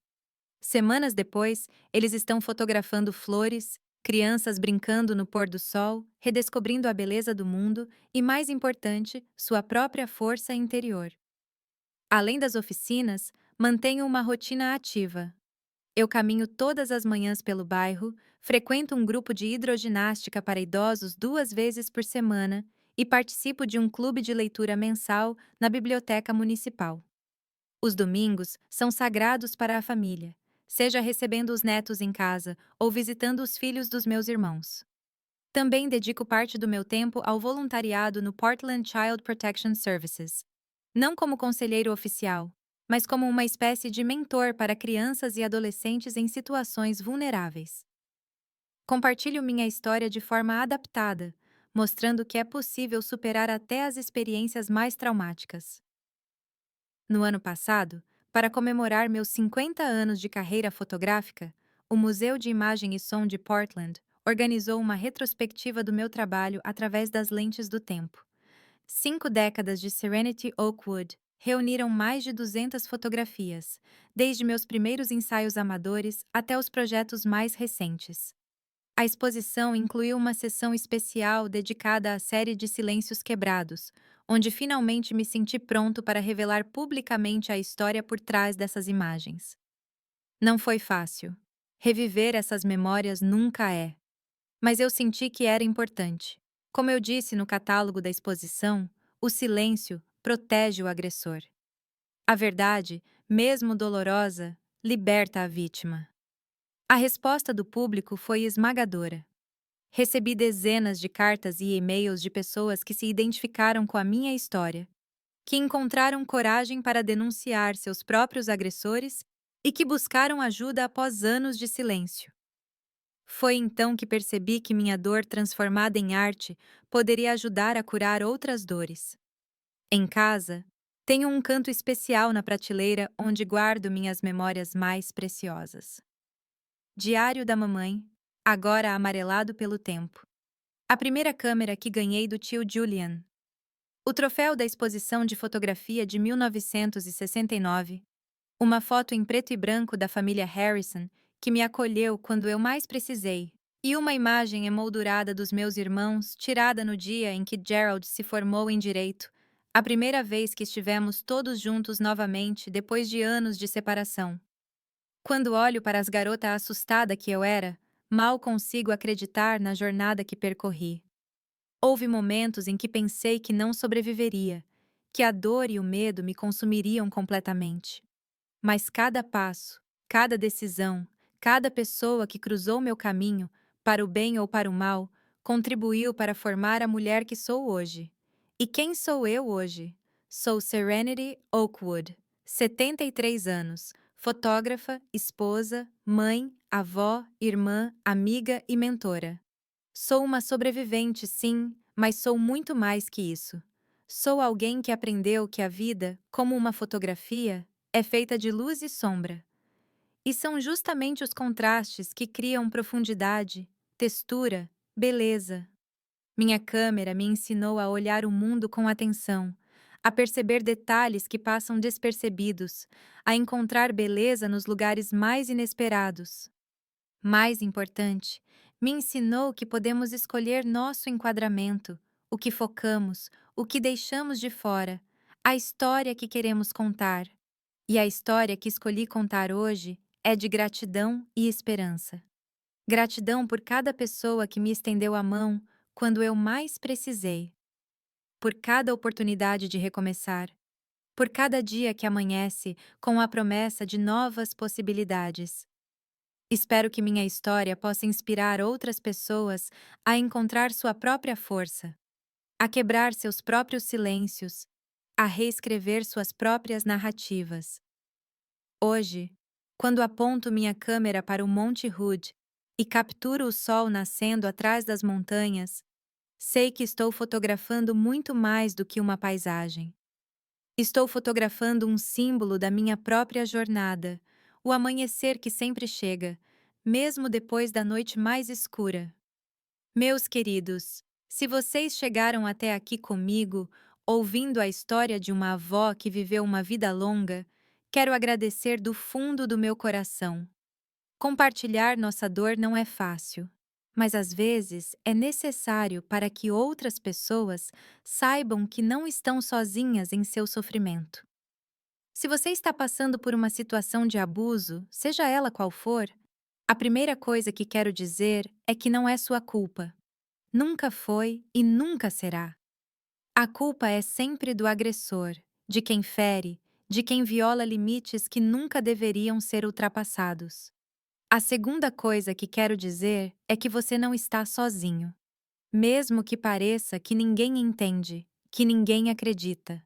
A: Semanas depois, eles estão fotografando flores, crianças brincando no pôr do sol, redescobrindo a beleza do mundo e, mais importante, sua própria força interior. Além das oficinas, mantenho uma rotina ativa. Eu caminho todas as manhãs pelo bairro, frequento um grupo de hidroginástica para idosos 2 vezes por semana e participo de um clube de leitura mensal na biblioteca municipal. Os domingos são sagrados para a família, seja recebendo os netos em casa ou visitando os filhos dos meus irmãos. Também dedico parte do meu tempo ao voluntariado no Portland Child Protection Services. Não como conselheiro oficial, mas como uma espécie de mentor para crianças e adolescentes em situações vulneráveis. Compartilho minha história de forma adaptada, mostrando que é possível superar até as experiências mais traumáticas. No ano passado, para comemorar meus 50 anos de carreira fotográfica, o Museu de Imagem e Som de Portland organizou uma retrospectiva do meu trabalho através das lentes do tempo. 5 décadas de Serenity Oakwood reuniram mais de 200 fotografias, desde meus primeiros ensaios amadores até os projetos mais recentes. A exposição incluiu uma sessão especial dedicada à série de Silêncios Quebrados, onde finalmente me senti pronto para revelar publicamente a história por trás dessas imagens. Não foi fácil. Reviver essas memórias nunca é. Mas eu senti que era importante. Como eu disse no catálogo da exposição, o silêncio protege o agressor. A verdade, mesmo dolorosa, liberta a vítima. A resposta do público foi esmagadora. Recebi dezenas de cartas e e-mails de pessoas que se identificaram com a minha história, que encontraram coragem para denunciar seus próprios agressores e que buscaram ajuda após anos de silêncio. Foi então que percebi que minha dor transformada em arte poderia ajudar a curar outras dores. Em casa, tenho um canto especial na prateleira onde guardo minhas memórias mais preciosas. Diário da mamãe, agora amarelado pelo tempo. A primeira câmera que ganhei do tio Julian. O troféu da exposição de fotografia de 1969. Uma foto em preto e branco da família Harrison, que me acolheu quando eu mais precisei. E uma imagem emoldurada dos meus irmãos, tirada no dia em que Gerald se formou em direito, a primeira vez que estivemos todos juntos novamente depois de anos de separação. Quando olho para as garotas assustada que eu era, mal consigo acreditar na jornada que percorri. Houve momentos em que pensei que não sobreviveria, que a dor e o medo me consumiriam completamente. Mas cada passo, cada decisão, cada pessoa que cruzou meu caminho, para o bem ou para o mal, contribuiu para formar a mulher que sou hoje. E quem sou eu hoje? Sou Serenity Oakwood, 73 anos, fotógrafa, esposa, mãe, avó, irmã, amiga e mentora. Sou uma sobrevivente, sim, mas sou muito mais que isso. Sou alguém que aprendeu que a vida, como uma fotografia, é feita de luz e sombra. E são justamente os contrastes que criam profundidade, textura, beleza. Minha câmera me ensinou a olhar o mundo com atenção, a perceber detalhes que passam despercebidos, a encontrar beleza nos lugares mais inesperados. Mais importante, Me ensinou que podemos escolher nosso enquadramento, o que focamos, o que deixamos de fora, a história que queremos contar. E a história que escolhi contar hoje é de gratidão e esperança. Gratidão por cada pessoa que me estendeu a mão quando eu mais precisei, por cada oportunidade de recomeçar, por cada dia que amanhece com a promessa de novas possibilidades. Espero que minha história possa inspirar outras pessoas a encontrar sua própria força, a quebrar seus próprios silêncios, a reescrever suas próprias narrativas. Hoje, quando aponto minha câmera para o Monte Hood e capturo o sol nascendo atrás das montanhas, sei que estou fotografando muito mais do que uma paisagem. Estou fotografando um símbolo da minha própria jornada, o amanhecer que sempre chega, mesmo depois da noite mais escura. Meus queridos, se vocês chegaram até aqui comigo, ouvindo a história de uma avó que viveu uma vida longa, quero agradecer do fundo do meu coração. Compartilhar nossa dor não é fácil, mas às vezes é necessário para que outras pessoas saibam que não estão sozinhas em seu sofrimento. Se você está passando por uma situação de abuso, seja ela qual for, a primeira coisa que quero dizer é que não é sua culpa. Nunca foi e nunca será. A culpa é sempre do agressor, de quem fere, de quem viola limites que nunca deveriam ser ultrapassados. A segunda coisa que quero dizer é que você não está sozinho. Mesmo que pareça que ninguém entende, que ninguém acredita.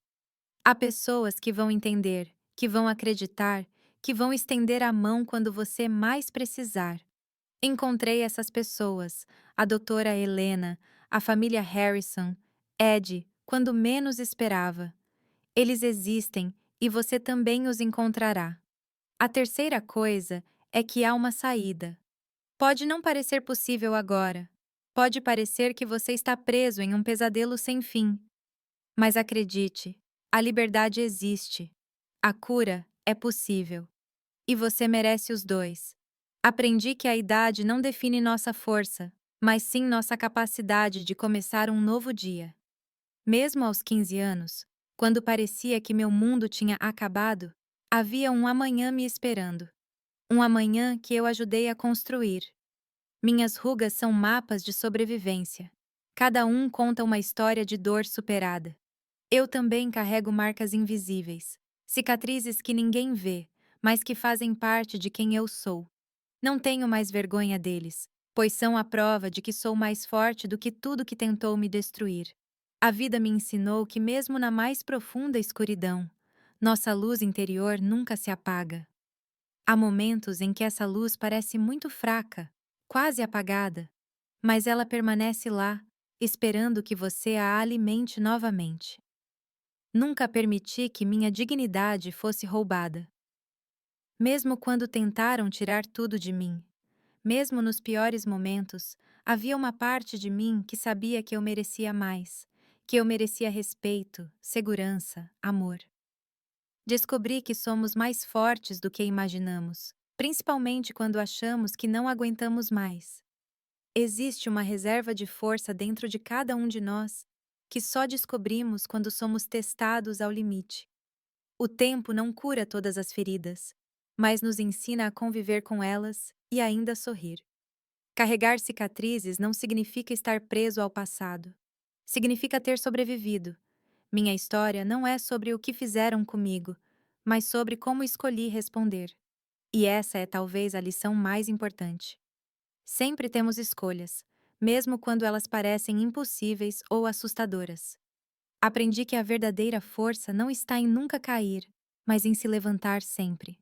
A: Há pessoas que vão entender, que vão acreditar, que vão estender a mão quando você mais precisar. Encontrei essas pessoas, a doutora Helena, a família Harrison, Ed, quando menos esperava. Eles existem e você também os encontrará. A terceira coisa é que há uma saída. Pode não parecer possível agora. Pode parecer que você está preso em um pesadelo sem fim. Mas acredite, a liberdade existe. A cura é possível. E você merece os dois. Aprendi que a idade não define nossa força, mas sim nossa capacidade de começar um novo dia. Mesmo aos 15 anos, quando parecia que meu mundo tinha acabado, havia um amanhã me esperando. Um amanhã que eu ajudei a construir. Minhas rugas são mapas de sobrevivência. Cada um conta uma história de dor superada. Eu também carrego marcas invisíveis, cicatrizes que ninguém vê, mas que fazem parte de quem eu sou. Não tenho mais vergonha deles, pois são a prova de que sou mais forte do que tudo que tentou me destruir. A vida me ensinou que, mesmo na mais profunda escuridão, nossa luz interior nunca se apaga. Há momentos em que essa luz parece muito fraca, quase apagada, mas ela permanece lá, esperando que você a alimente novamente. Nunca permiti que minha dignidade fosse roubada. Mesmo quando tentaram tirar tudo de mim, mesmo nos piores momentos, havia uma parte de mim que sabia que eu merecia mais, que eu merecia respeito, segurança, amor. Descobri que somos mais fortes do que imaginamos, principalmente quando achamos que não aguentamos mais. Existe uma reserva de força dentro de cada um de nós que só descobrimos quando somos testados ao limite. O tempo não cura todas as feridas, mas nos ensina a conviver com elas e ainda sorrir. Carregar cicatrizes não significa estar preso ao passado. Significa ter sobrevivido. Minha história não é sobre o que fizeram comigo, mas sobre como escolhi responder. E essa é talvez a lição mais importante. Sempre temos escolhas, mesmo quando elas parecem impossíveis ou assustadoras. Aprendi que a verdadeira força não está em nunca cair, mas em se levantar sempre.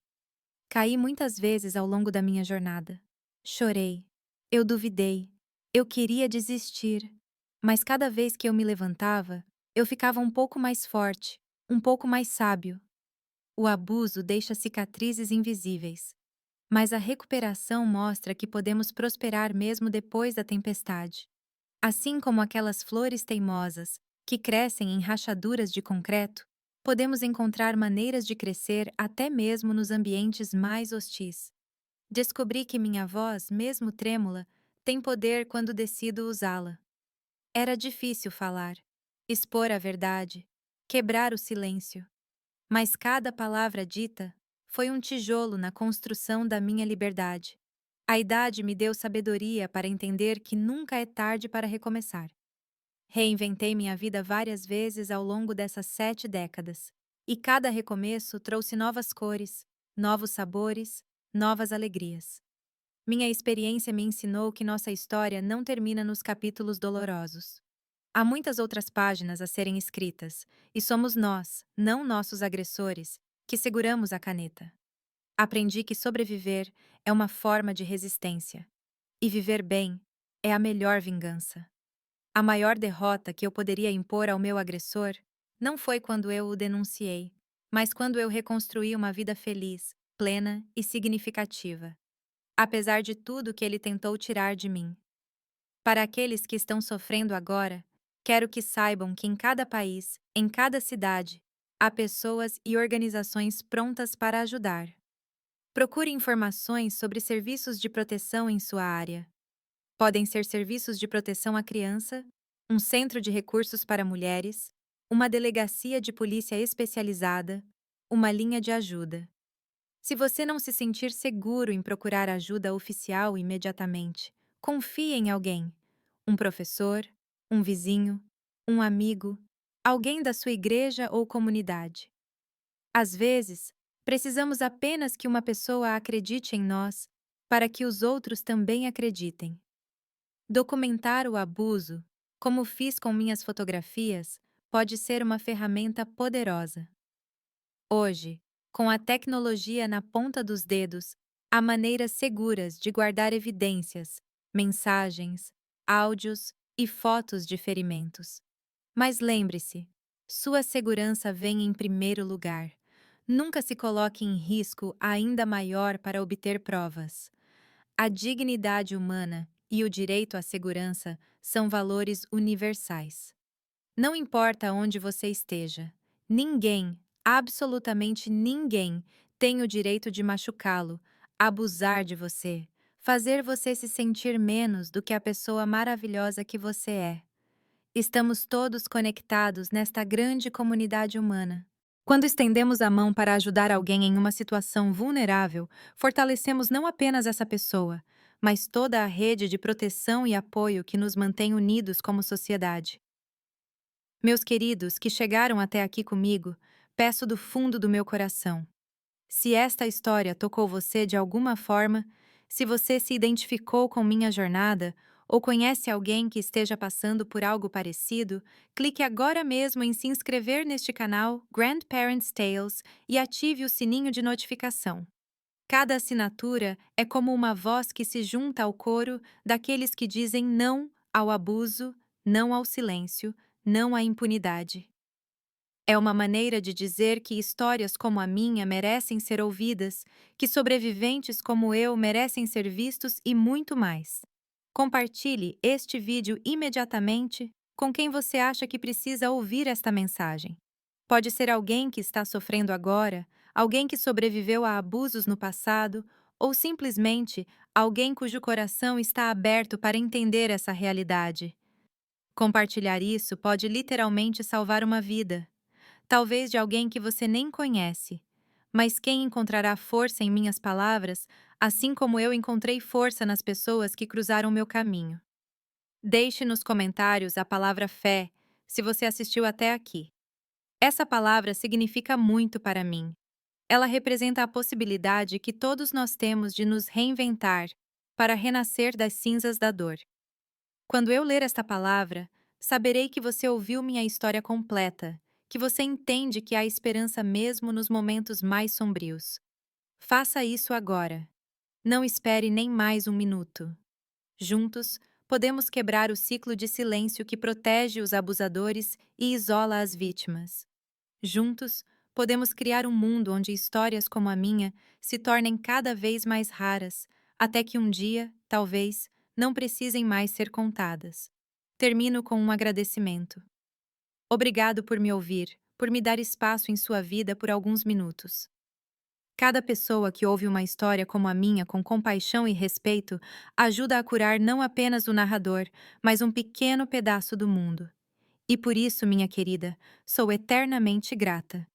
A: Caí muitas vezes ao longo da minha jornada. Chorei. Eu duvidei. Eu queria desistir. Mas cada vez que eu me levantava, eu ficava um pouco mais forte, um pouco mais sábio. O abuso deixa cicatrizes invisíveis, mas a recuperação mostra que podemos prosperar mesmo depois da tempestade. Assim como aquelas flores teimosas, que crescem em rachaduras de concreto, podemos encontrar maneiras de crescer até mesmo nos ambientes mais hostis. Descobri que minha voz, mesmo trêmula, tem poder quando decido usá-la. Era difícil falar, expor a verdade, quebrar o silêncio. Mas cada palavra dita foi um tijolo na construção da minha liberdade. A idade me deu sabedoria para entender que nunca é tarde para recomeçar. Reinventei minha vida várias vezes ao longo dessas 7 décadas, e cada recomeço trouxe novas cores, novos sabores, novas alegrias. Minha experiência me ensinou que nossa história não termina nos capítulos dolorosos. Há muitas outras páginas a serem escritas, e somos nós, não nossos agressores, que seguramos a caneta. Aprendi que sobreviver é uma forma de resistência, e viver bem é a melhor vingança. A maior derrota que eu poderia impor ao meu agressor não foi quando eu o denunciei, mas quando eu reconstruí uma vida feliz, plena e significativa, apesar de tudo que ele tentou tirar de mim. Para aqueles que estão sofrendo agora, quero que saibam que em cada país, em cada cidade, há pessoas e organizações prontas para ajudar. Procure informações sobre serviços de proteção em sua área. Podem ser serviços de proteção à criança, um centro de recursos para mulheres, uma delegacia de polícia especializada, uma linha de ajuda. Se você não se sentir seguro em procurar ajuda oficial imediatamente, confie em alguém. Um professor, um vizinho, um amigo, alguém da sua igreja ou comunidade. Às vezes, precisamos apenas que uma pessoa acredite em nós para que os outros também acreditem. Documentar o abuso, como fiz com minhas fotografias, pode ser uma ferramenta poderosa. Hoje, com a tecnologia na ponta dos dedos, há maneiras seguras de guardar evidências, mensagens, áudios e fotos de ferimentos. Mas lembre-se, sua segurança vem em primeiro lugar. Nunca se coloque em risco ainda maior para obter provas. A dignidade humana e o direito à segurança são valores universais. Não importa onde você esteja, ninguém, absolutamente ninguém, tem o direito de machucá-lo, abusar de você, fazer você se sentir menos do que a pessoa maravilhosa que você é. Estamos todos conectados nesta grande comunidade humana. Quando estendemos a mão para ajudar alguém em uma situação vulnerável, fortalecemos não apenas essa pessoa, mas toda a rede de proteção e apoio que nos mantém unidos como sociedade. Meus queridos que chegaram até aqui comigo, peço do fundo do meu coração. Se esta história tocou você de alguma forma, se você se identificou com minha jornada ou conhece alguém que esteja passando por algo parecido, clique agora mesmo em se inscrever neste canal Grandparents Tales e ative o sininho de notificação. Cada assinatura é como uma voz que se junta ao coro daqueles que dizem não ao abuso, não ao silêncio, não à impunidade. É uma maneira de dizer que histórias como a minha merecem ser ouvidas, que sobreviventes como eu merecem ser vistos e muito mais. Compartilhe este vídeo imediatamente com quem você acha que precisa ouvir esta mensagem. Pode ser alguém que está sofrendo agora, alguém que sobreviveu a abusos no passado, ou simplesmente alguém cujo coração está aberto para entender essa realidade. Compartilhar isso pode literalmente salvar uma vida. Talvez de alguém que você nem conhece. Mas quem encontrará força em minhas palavras, assim como eu encontrei força nas pessoas que cruzaram meu caminho? Deixe nos comentários a palavra fé, se você assistiu até aqui. Essa palavra significa muito para mim. Ela representa a possibilidade que todos nós temos de nos reinventar, para renascer das cinzas da dor. Quando eu ler esta palavra, saberei que você ouviu minha história completa, que você entende que há esperança mesmo nos momentos mais sombrios. Faça isso agora. Não espere nem mais um minuto. Juntos, podemos quebrar o ciclo de silêncio que protege os abusadores e isola as vítimas. Juntos, podemos criar um mundo onde histórias como a minha se tornem cada vez mais raras, até que um dia, talvez, não precisem mais ser contadas. Termino com um agradecimento. Obrigado por me ouvir, por me dar espaço em sua vida por alguns minutos. Cada pessoa que ouve uma história como a minha com compaixão e respeito ajuda a curar não apenas o narrador, mas um pequeno pedaço do mundo. E por isso, minha querida, sou eternamente grata.